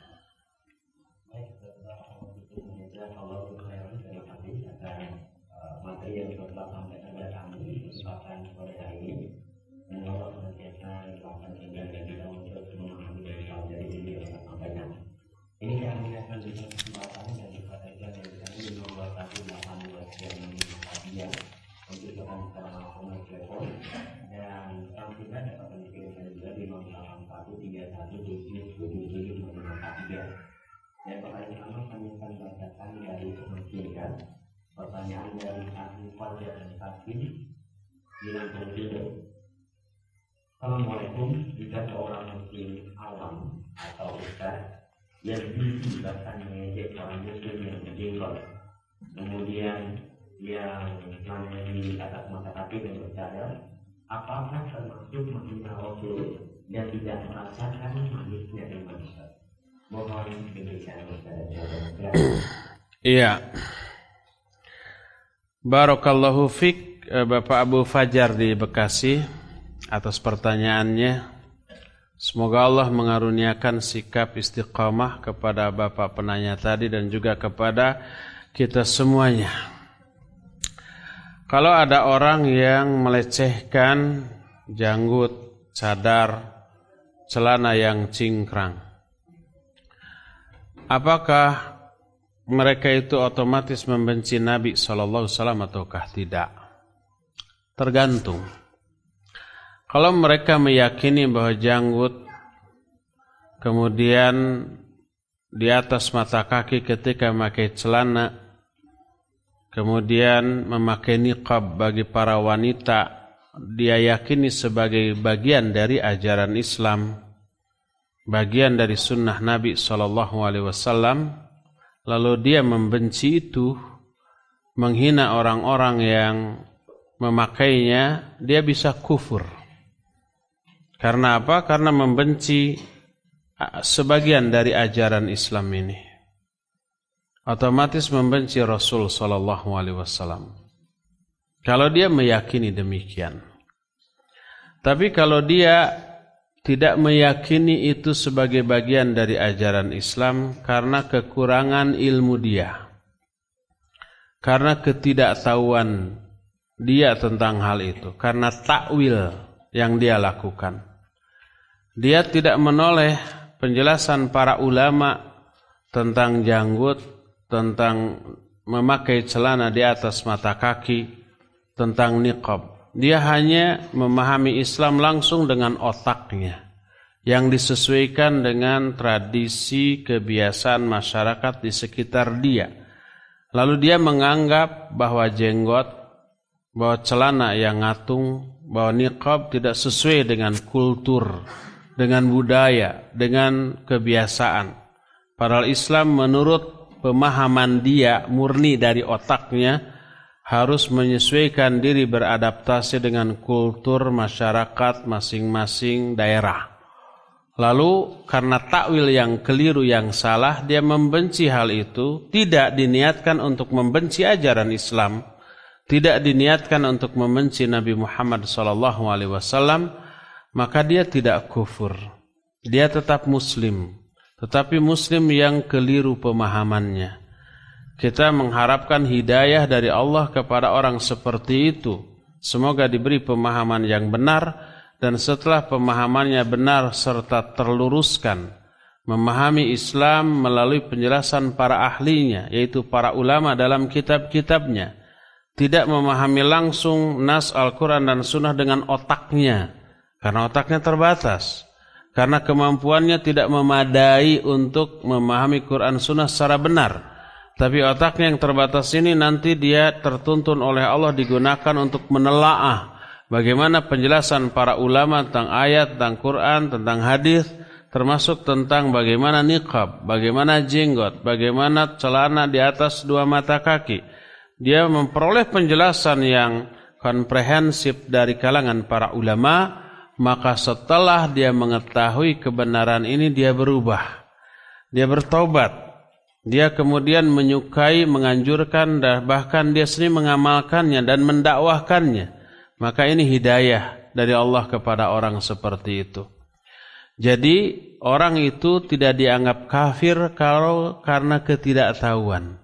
Ini yang akan bisa kesempatan dan dikatakan dari kami 15.812 untuk tekan secara nomor telepon, dan kami juga dapat mengirimkan juga di 081317775543. Dan pertanyaan kami akan bacakan dari kemungkinan pertanyaan dari ahli Fajar dan Sakin bilang begitu. Assalamualaikum, jika seorang muslim awam atau ustaz yang bahkan mengejek orang muslim yang berjenggot, kemudian yang namanya di atas mata kaki dan bercadar, apakah termasuk menghina Rasul dan tidak merasakan manisnya iman? Mohon diberikan jawaban. Iya. Barakallahu fik Bapak Abu Fajar di Bekasi atas pertanyaannya. Semoga Allah mengaruniakan sikap istiqamah kepada Bapak penanya tadi dan juga kepada kita semuanya. Kalau ada orang yang melecehkan janggut, cadar, celana yang cingkrang, apakah mereka itu otomatis membenci Nabi SAW ataukah tidak? Tergantung. Kalau mereka meyakini bahwa janggut, kemudian di atas mata kaki ketika memakai celana, kemudian memakai niqab bagi para wanita, dia yakini sebagai bagian dari ajaran Islam, bagian dari sunnah Nabi SAW, lalu dia membenci itu, menghina orang-orang yang memakainya, dia bisa kufur. Karena apa? Karena membenci sebagian dari ajaran Islam ini. Otomatis membenci Rasul SAW. Kalau dia meyakini demikian. Tapi kalau dia tidak meyakini itu sebagai bagian dari ajaran Islam karena kekurangan ilmu dia, karena ketidaktahuan dia tentang hal itu, karena takwil yang dia lakukan, dia tidak menoleh penjelasan para ulama tentang janggut, tentang memakai celana di atas mata kaki, tentang niqab. Dia hanya memahami Islam langsung dengan otaknya, yang disesuaikan dengan tradisi kebiasaan masyarakat di sekitar dia. Lalu dia menganggap bahwa jenggot, bahwa celana yang ngatung, bahwa niqab tidak sesuai dengan kultur, dengan budaya, dengan kebiasaan. Padahal Islam menurut pemahaman dia murni dari otaknya harus menyesuaikan diri beradaptasi dengan kultur masyarakat masing-masing daerah. Lalu karena takwil yang keliru, yang salah, dia membenci hal itu, tidak diniatkan untuk membenci ajaran Islam, tidak diniatkan untuk membenci Nabi Muhammad SAW, maka dia tidak kufur. Dia tetap muslim, tetapi muslim yang keliru pemahamannya. Kita mengharapkan hidayah dari Allah kepada orang seperti itu. Semoga diberi pemahaman yang benar, dan setelah pemahamannya benar serta terluruskan, memahami Islam melalui penjelasan para ahlinya, yaitu para ulama dalam kitab-kitabnya, tidak memahami langsung nas Al-Quran dan Sunnah dengan otaknya, karena otaknya terbatas, karena kemampuannya tidak memadai untuk memahami Quran Sunnah secara benar. Tapi otaknya yang terbatas ini nanti dia tertuntun oleh Allah digunakan untuk menelaah bagaimana penjelasan para ulama tentang ayat, tentang Quran, tentang hadis, termasuk tentang bagaimana niqab, bagaimana jenggot, bagaimana celana di atas dua mata kaki. Dia memperoleh penjelasan yang komprehensif dari kalangan para ulama, maka setelah dia mengetahui kebenaran ini dia berubah. Dia bertobat. Dia kemudian menyukai, menganjurkan, dan bahkan dia sendiri mengamalkannya dan mendakwahkannya. Maka ini hidayah dari Allah kepada orang seperti itu. Jadi orang itu tidak dianggap kafir kalau karena ketidaktahuan,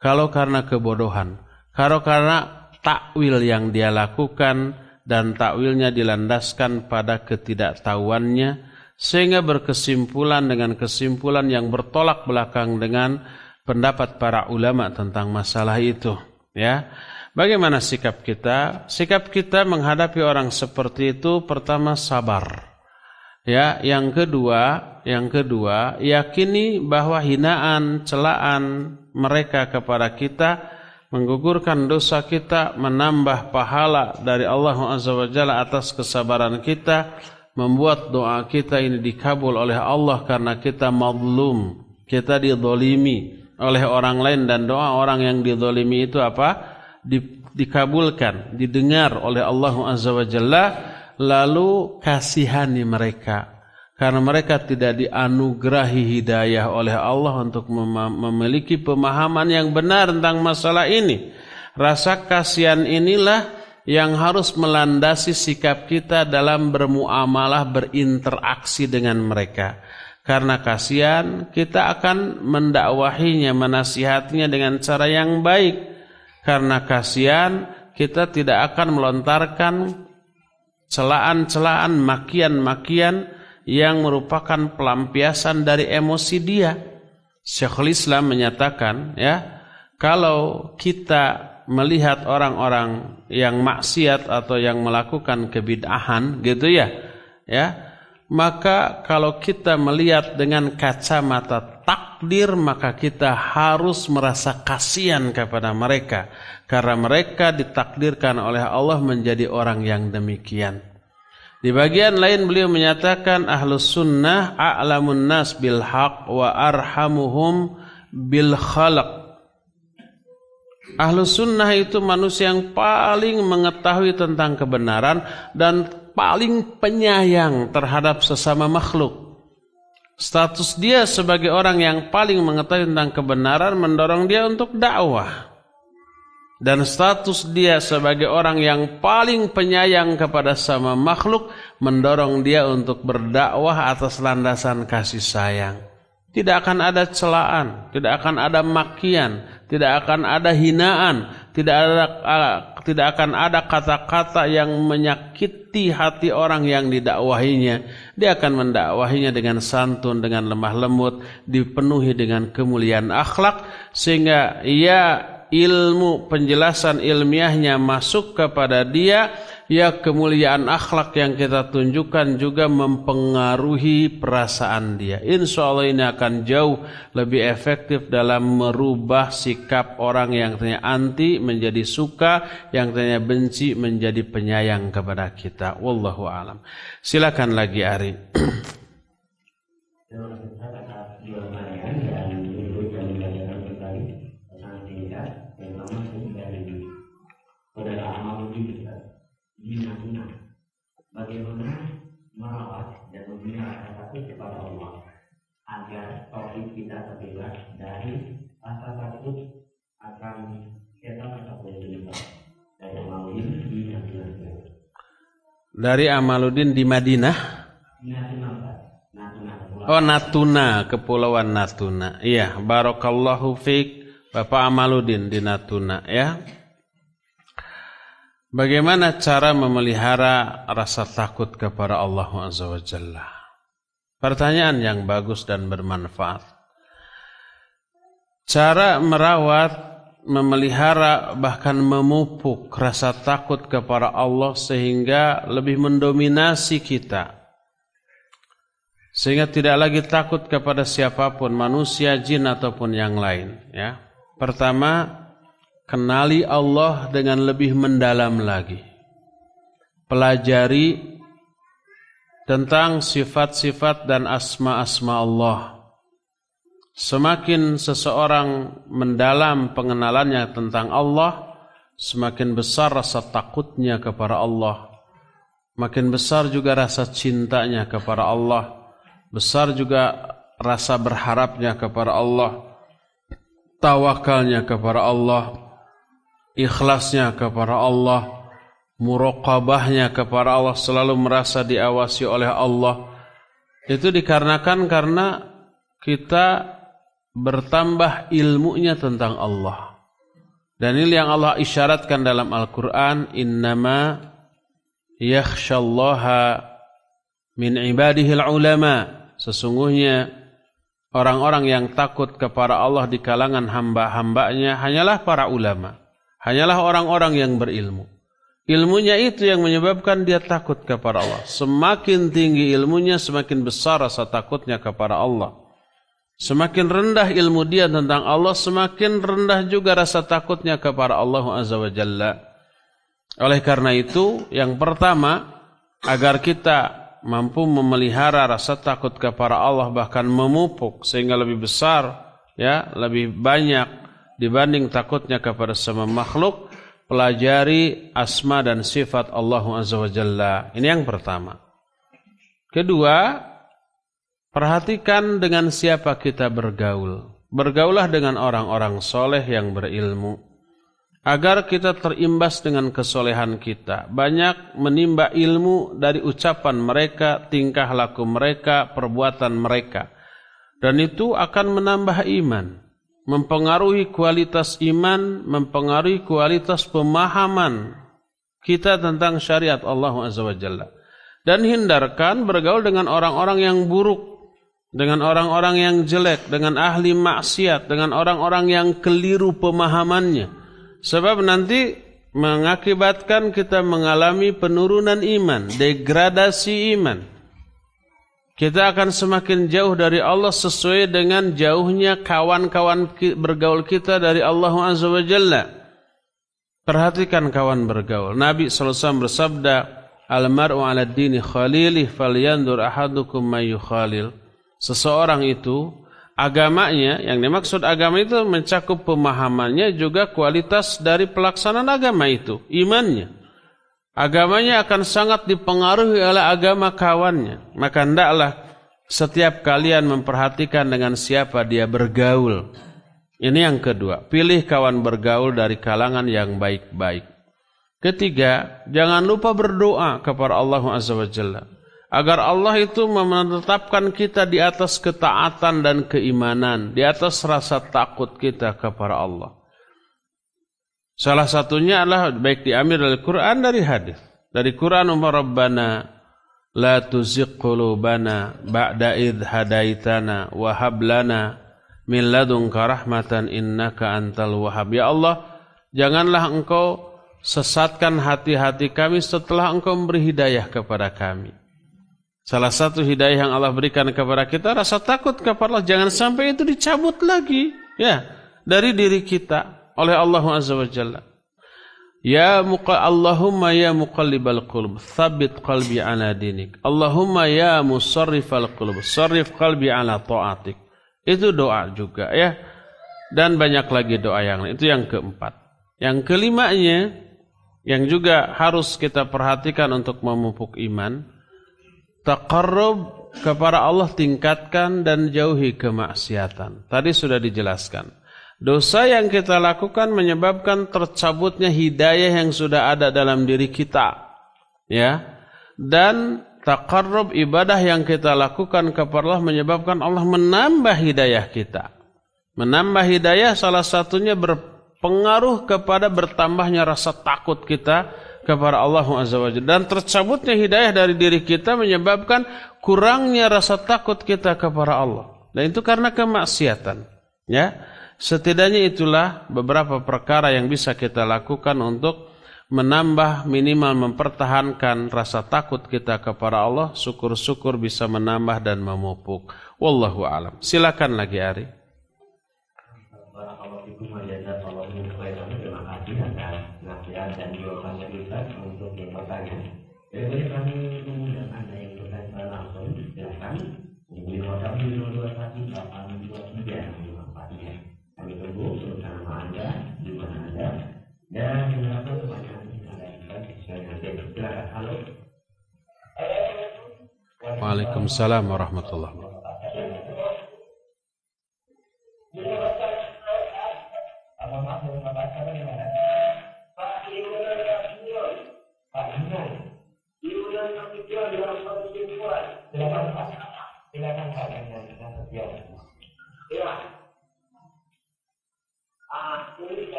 kalau karena kebodohan, kalau karena takwil yang dia lakukan dan takwilnya dilandaskan pada ketidaktahuannya, sehingga berkesimpulan dengan kesimpulan yang bertolak belakang dengan pendapat para ulama tentang masalah itu. Ya, bagaimana sikap kita? Sikap kita menghadapi orang seperti itu, pertama sabar. Ya, yang kedua, yakini bahwa hinaan, celaan mereka kepada kita menggugurkan dosa kita, menambah pahala dari Allah Azza wa Jalla atas kesabaran kita, membuat doa kita ini dikabul oleh Allah karena kita mazlum, kita dizalimi oleh orang lain, dan doa orang yang dizalimi itu apa? Dikabulkan, didengar oleh Allah Azza wa Jalla. Lalu kasihani mereka, karena mereka tidak dianugerahi hidayah oleh Allah untuk memiliki pemahaman yang benar tentang masalah ini. Rasa kasihan inilah yang harus melandasi sikap kita dalam bermuamalah, berinteraksi dengan mereka. Karena kasihan, kita akan mendakwahinya, menasihatinya dengan cara yang baik. Karena kasihan, kita tidak akan melontarkan celaan-celaan, makian-makian yang merupakan pelampiasan dari emosi dia. Syekhul Islam menyatakan, ya, kalau kita melihat orang-orang yang maksiat atau yang melakukan kebid'ahan gitu ya, maka kalau kita melihat dengan kacamata takdir, maka kita harus merasa kasihan kepada mereka, karena mereka ditakdirkan oleh Allah menjadi orang yang demikian. Di bagian lain beliau menyatakan ahlus sunnah a'lamun nas bil haq wa arhamuhum bil khalaq. Ahlus sunnah itu manusia yang paling mengetahui tentang kebenaran dan paling penyayang terhadap sesama makhluk. Status dia sebagai orang yang paling mengetahui tentang kebenaran mendorong dia untuk dakwah. Dan status dia sebagai orang yang paling penyayang kepada sama makhluk mendorong dia untuk berdakwah atas landasan kasih sayang. Tidak akan ada celaan, tidak akan ada makian, tidak akan ada hinaan, tidak akan ada kata-kata yang menyakiti hati orang yang didakwahinya. Dia akan mendakwahinya dengan santun, dengan lemah lembut, dipenuhi dengan kemuliaan akhlak, sehingga ilmu penjelasan ilmiahnya masuk kepada dia, ya kemuliaan akhlak yang kita tunjukkan juga mempengaruhi perasaan dia. Insya Allah ini akan jauh lebih efektif dalam merubah sikap orang yang tadinya anti menjadi suka, yang tadinya benci menjadi penyayang kepada kita. Wallahu a'lam. Silakan lagi Ari. Bagaimana merawat dan membina rasa takut kepada Allah agar tauhid kita terbebas dari rasa takut akan setan atau penyebab dari Amaluddin di Madinah. Dari Amaluddin di Madinah. Oh, Natuna, Kepulauan Natuna. Iya, barakallahu fiik, Bapak Amaluddin di Natuna, ya. Bagaimana cara memelihara rasa takut kepada Allah Azza wa Jalla? Pertanyaan yang bagus dan bermanfaat. Cara merawat memelihara bahkan memupuk rasa takut kepada Allah sehingga lebih mendominasi kita. Sehingga tidak lagi takut kepada siapapun, manusia, jin ataupun yang lain, ya. Pertama, kenali Allah dengan lebih mendalam lagi. Pelajari tentang sifat-sifat dan asma-asma Allah. Semakin seseorang mendalam pengenalannya tentang Allah, semakin besar rasa takutnya kepada Allah. Makin besar juga rasa cintanya kepada Allah. Besar juga rasa berharapnya kepada Allah. Tawakalnya kepada Allah. Ikhlasnya kepada Allah. Muraqabahnya kepada Allah, selalu merasa diawasi oleh Allah. Itu dikarenakan karena kita bertambah ilmunya tentang Allah. Dan ini yang Allah isyaratkan dalam Al-Quran, innama yakhshallaha min ibadihil ulama. Sesungguhnya orang-orang yang takut kepada Allah di kalangan hamba-hambanya hanyalah para ulama. Hanyalah orang-orang yang berilmu. Ilmunya itu yang menyebabkan dia takut kepada Allah. Semakin tinggi ilmunya, semakin besar rasa takutnya kepada Allah. Semakin rendah ilmu dia tentang Allah, semakin rendah juga rasa takutnya kepada Allah Azza wa Jalla. Oleh karena itu, yang pertama, agar kita mampu memelihara rasa takut kepada Allah, bahkan memupuk sehingga lebih besar, ya, lebih banyak dibanding takutnya kepada semua makhluk, pelajari asma dan sifat Allah Azza wa Jalla. Ini yang pertama. Kedua, perhatikan dengan siapa kita bergaul. Bergaulah dengan orang-orang soleh yang berilmu, agar kita terimbas dengan kesolehan kita. Banyak menimba ilmu dari ucapan mereka, tingkah laku mereka, perbuatan mereka. Dan itu akan menambah iman, mempengaruhi kualitas iman, mempengaruhi kualitas pemahaman kita tentang syariat Allah Azza wa Jalla. Dan hindarkan bergaul dengan orang-orang yang buruk, dengan orang-orang yang jelek, dengan ahli maksiat, dengan orang-orang yang keliru pemahamannya. Sebab nanti mengakibatkan kita mengalami penurunan iman, degradasi iman. Kita akan semakin jauh dari Allah sesuai dengan jauhnya kawan-kawan bergaul kita dari Allah Azza wa Jalla. Perhatikan kawan bergaul. Nabi SAW bersabda, Al-mar'u ala dini khalilih falyandur ahadukum mayu khalil. Seseorang itu, agamanya, yang dimaksud agama itu mencakup pemahamannya, juga kualitas dari pelaksanaan agama itu, imannya. Agamanya akan sangat dipengaruhi oleh agama kawannya. Maka hendaklah setiap kalian memperhatikan dengan siapa dia bergaul. Ini yang kedua, pilih kawan bergaul dari kalangan yang baik-baik. Ketiga, jangan lupa berdoa kepada Allah Azza wa Jalla, agar Allah itu menetapkan kita di atas ketaatan dan keimanan, di atas rasa takut kita kepada Allah. Salah satunya adalah baik diambil dari Quran, dari hadis. Dari Quran, Rabbana la tuzigh qulubana ba'da idh hadaitana wa hab lana min ladunka rahmatan innaka antal wahhab. Ya Allah, janganlah Engkau sesatkan hati-hati kami setelah Engkau memberi hidayah kepada kami. Salah satu hidayah yang Allah berikan kepada kita, rasa takut kepada Allah. Jangan sampai itu dicabut lagi, ya, dari diri kita oleh Allah Azza wa Jalla. Allahumma ya muqallibal qulub, tsabbit qalbi ala dinik. Allahumma ya musarrifal qulub, sarrif qalbi ala ta'atik. Itu doa juga, ya. Dan banyak lagi doa yang lain. Itu yang keempat. Yang kelimanya, yang juga harus kita perhatikan untuk memupuk iman, taqarrub kepada Allah, tingkatkan dan jauhi kemaksiatan. Tadi sudah dijelaskan. Dosa yang kita lakukan menyebabkan tercabutnya hidayah yang sudah ada dalam diri kita, ya. Dan taqarrub, ibadah yang kita lakukan kepada Allah menyebabkan Allah menambah hidayah kita. Menambah hidayah salah satunya berpengaruh kepada bertambahnya rasa takut kita kepada Allah Azza wa Jalla. Dan tercabutnya hidayah dari diri kita menyebabkan kurangnya rasa takut kita kepada Allah. Dan itu karena kemaksiatan, ya. Setidaknya itulah beberapa perkara yang bisa kita lakukan untuk menambah, minimal mempertahankan rasa takut kita kepada Allah. Syukur-syukur bisa menambah dan memupuk. Wallahu a'lam. Silakan lagi Ari. Terima kasih atas nasihat dan jawabannya Ustaz untuk yang bertanya. Jadi kami mengundang Anda yang bertanya langsung, silakan hubungi WhatsApp 021823 kami tunggu bersama Anda di mana Anda dan mendengarkan pertanyaan Anda sesuai nanti. Silakan. Halo. Waalaikumsalam warahmatullahi wabarakatuh.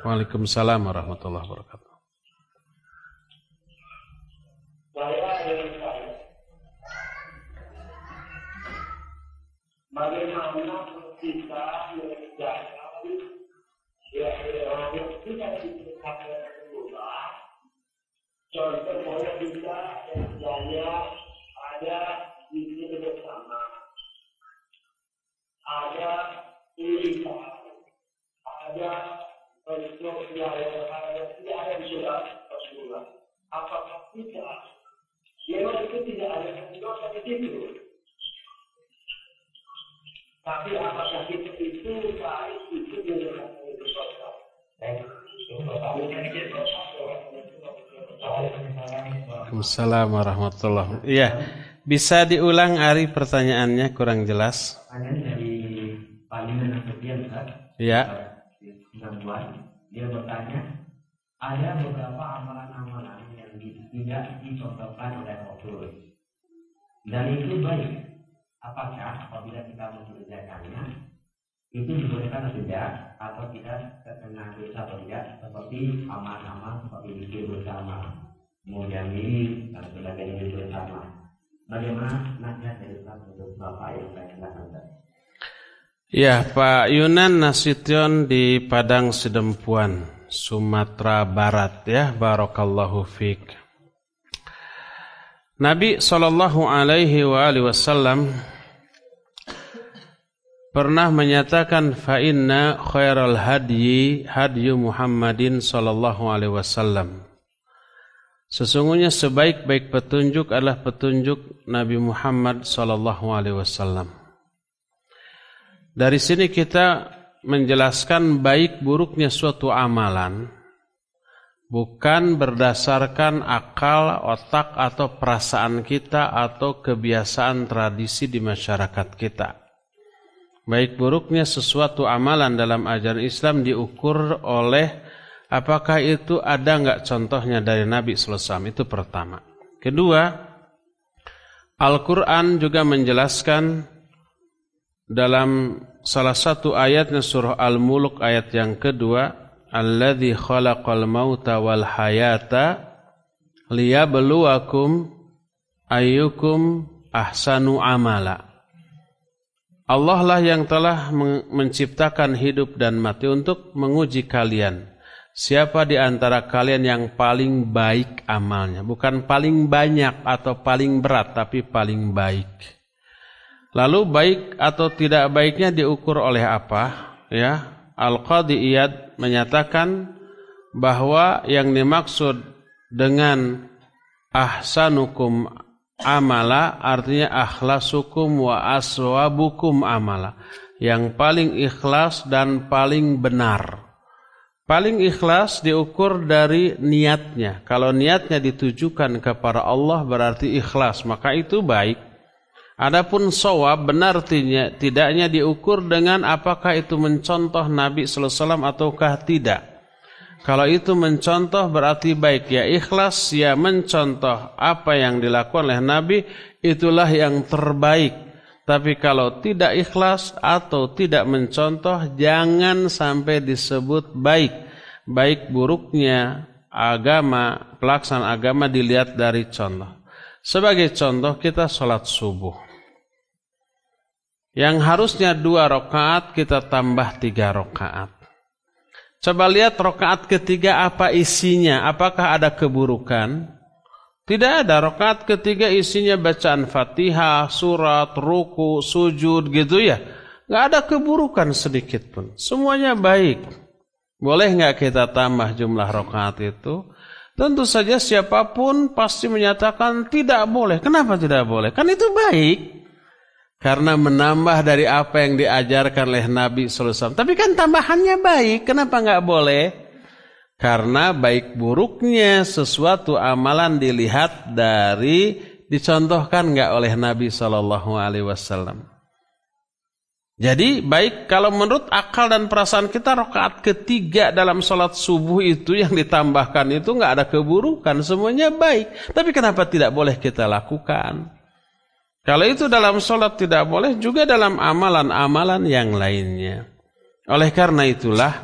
Waalaikumsalam warahmatullahi wabarakatuh. Bagaimana kita menjaga yang tidak diperhatikan semula. Contoh saya bisa misalnya ada bisnis bersama, ada irisan, ada bentuk yang tidak ada di surat Rasulullah. Apakah tidak? Memang itu tidak ada dosa di situ. Tapi apakah itu baik itu dengan itu dosa? Waalaikumsalam warahmatullahi wabarakatuh. Iya, bisa diulang Ari pertanyaannya kurang jelas. Pertanyaan dari Paliman Nasution, Ustaz. Iya. Dia bertanya, ada beberapa amalan-amalan yang tidak dicontohkan oleh Rasul dan itu baik. Apakah apabila kita mengerjakannya itu dibolehkan atau tidak, atau tidak terkena dosa atau tidak, seperti amal-amal seperti zikir bersama, kemudian diri dan sebagainya bersama. Bagaimana nasihat dari Ustaz untuk Bapak yang saya katakan? Ya, Pak Yunan Nasution di Padang Sidempuan, Sumatera Barat ya, barakallahu fiik. Nabi SAW pernah menyatakan fa inna khairal hadyi hadyu Muhammadin sallallahu alaihi wasallam. Sesungguhnya sebaik-baik petunjuk adalah petunjuk Nabi Muhammad sallallahu alaihi wasallam. Dari sini kita menjelaskan baik buruknya suatu amalan bukan berdasarkan akal, otak atau perasaan kita atau kebiasaan tradisi di masyarakat kita. Baik buruknya sesuatu amalan dalam ajaran Islam diukur oleh apakah itu ada enggak contohnya dari Nabi sallallahu alaihi wasallam. Itu pertama. Kedua, Al-Quran juga menjelaskan dalam salah satu ayatnya surah Al-Mulk ayat yang kedua, Alladzi khalaqal mauta wal hayata liyabluwakum ayyukum ahsanu amala. Allah lah yang telah menciptakan hidup dan mati untuk menguji kalian. Siapa di antara kalian yang paling baik amalnya? Bukan paling banyak atau paling berat, tapi paling baik. Lalu baik atau tidak baiknya diukur oleh apa? Ya, Al-Qadhi Iyad menyatakan bahwa yang dimaksud dengan ahsanukum amala artinya akhlasukum wa aswabukum amala, yang paling ikhlas dan paling benar. Paling ikhlas diukur dari niatnya. Kalau niatnya ditujukan kepada Allah berarti ikhlas, maka itu baik. Adapun shawab benar tidaknya diukur dengan apakah itu mencontoh Nabi sallallahu alaihi wasallam ataukah tidak. Kalau itu mencontoh berarti baik, ya ikhlas, ya mencontoh apa yang dilakukan oleh Nabi, itulah yang terbaik. Tapi kalau tidak ikhlas atau tidak mencontoh, jangan sampai disebut baik. Baik buruknya agama, pelaksanaan agama dilihat dari contoh. Sebagai contoh kita sholat subuh. Yang harusnya 2 rakaat kita tambah 3 rakaat. Coba lihat rakaat ketiga apa isinya, apakah ada keburukan? Tidak ada. Rakaat ketiga isinya bacaan Fatihah, surat, ruku, sujud gitu ya. Nggak ada keburukan sedikit pun. Semuanya baik. Boleh nggak kita tambah jumlah rakaat itu? Tentu saja siapapun pasti menyatakan tidak boleh. Kenapa tidak boleh? Kan itu baik. Karena menambah dari apa yang diajarkan oleh Nabi SAW. Tapi kan tambahannya baik. Kenapa nggak boleh? Karena baik buruknya sesuatu amalan dilihat dari dicontohkan nggak oleh Nabi SAW. Jadi baik kalau menurut akal dan perasaan kita rakaat ketiga dalam sholat subuh itu yang ditambahkan itu nggak ada keburukan, semuanya baik. Tapi kenapa tidak boleh kita lakukan? Kalau itu dalam sholat tidak boleh, juga dalam amalan-amalan yang lainnya. Oleh karena itulah,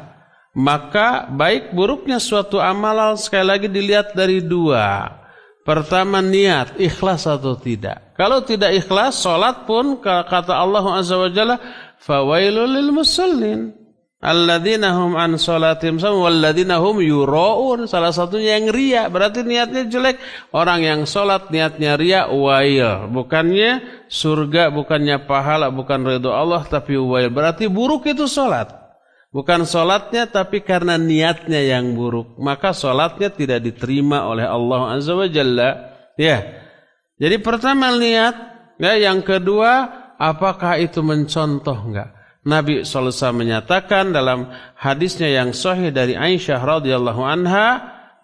maka baik buruknya suatu amalan sekali lagi dilihat dari 2. Pertama niat, ikhlas atau tidak. Kalau tidak ikhlas, sholat pun kata Allah Azza wa Jalla, fawailul lil musallin alladzina hum an sholatihim sahun walladzina hum yura'un. Salah satunya yang riya, berarti niatnya jelek. Orang yang sholat niatnya riya, wail. Bukannya surga, bukannya pahala, bukan ridho Allah, tapi wail. Berarti buruk itu sholat. Bukan sholatnya, tapi karena niatnya yang buruk. Maka sholatnya tidak diterima oleh Allah Azza wa Jalla. Ya. Jadi pertama niat. Ya, yang kedua, apakah itu mencontoh enggak? Nabi SAW menyatakan dalam hadisnya yang sahih dari Aisyah radhiyallahu anha.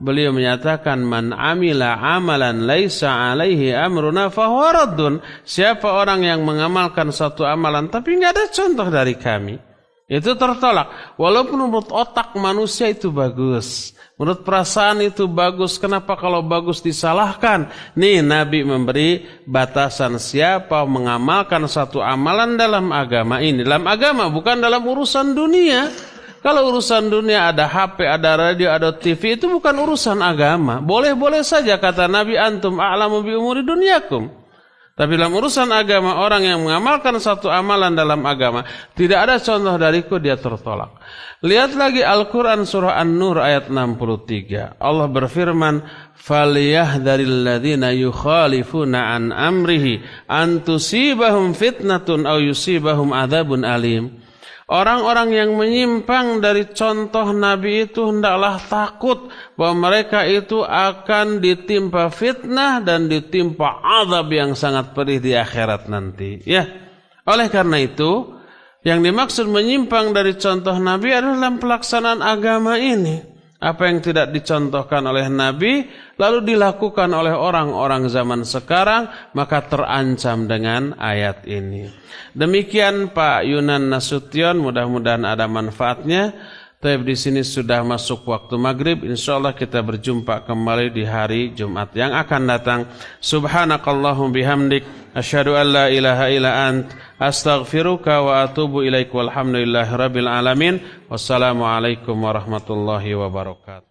Beliau menyatakan, man amila amalan laisa alaihi amruna fahuwa raddun. Siapa orang yang mengamalkan satu amalan, tapi enggak ada contoh dari kami, itu tertolak. Walaupun menurut otak manusia itu bagus, menurut perasaan itu bagus. Kenapa kalau bagus disalahkan? Nih Nabi memberi batasan siapa mengamalkan satu amalan dalam agama ini. Dalam agama, bukan dalam urusan dunia. Kalau urusan dunia ada HP, ada radio, ada TV, itu bukan urusan agama. Boleh-boleh saja kata Nabi, antum a'lamu bi umuri dunyakum. Tapi dalam urusan agama, orang yang mengamalkan satu amalan dalam agama, tidak ada contoh dariku, dia tertolak. Lihat lagi Al-Quran surah An-Nur ayat 63. Allah berfirman, فَلْيَحْذَرِ الَّذِينَ يُخَالِفُونَ عَنْ أَمْرِهِ أَنْ تُصِيبَهُمْ فِتْنَةٌ أَوْ يُصِيبَهُمْ عَذَابٌ أَلِيمٌ. Orang-orang yang menyimpang dari contoh Nabi itu hendaklah takut bahwa mereka itu akan ditimpa fitnah dan ditimpa azab yang sangat pedih di akhirat nanti. Ya, oleh karena itu yang dimaksud menyimpang dari contoh Nabi adalah dalam pelaksanaan agama ini. Apa yang tidak dicontohkan oleh Nabi lalu dilakukan oleh orang-orang zaman sekarang, maka terancam dengan ayat ini. Demikian Pak Yunan Nasution, mudah-mudahan ada manfaatnya. Tapi di sini sudah masuk waktu maghrib. Insyaallah kita berjumpa kembali di hari Jumat yang akan datang. Subhanakallahum bihamdik, asyhadu an la ilaha illa ant, astaghfiruka wa atubu ilaik. Walhamdulillahirabbil alamin. Wassalamualaikum warahmatullahi wabarakatuh.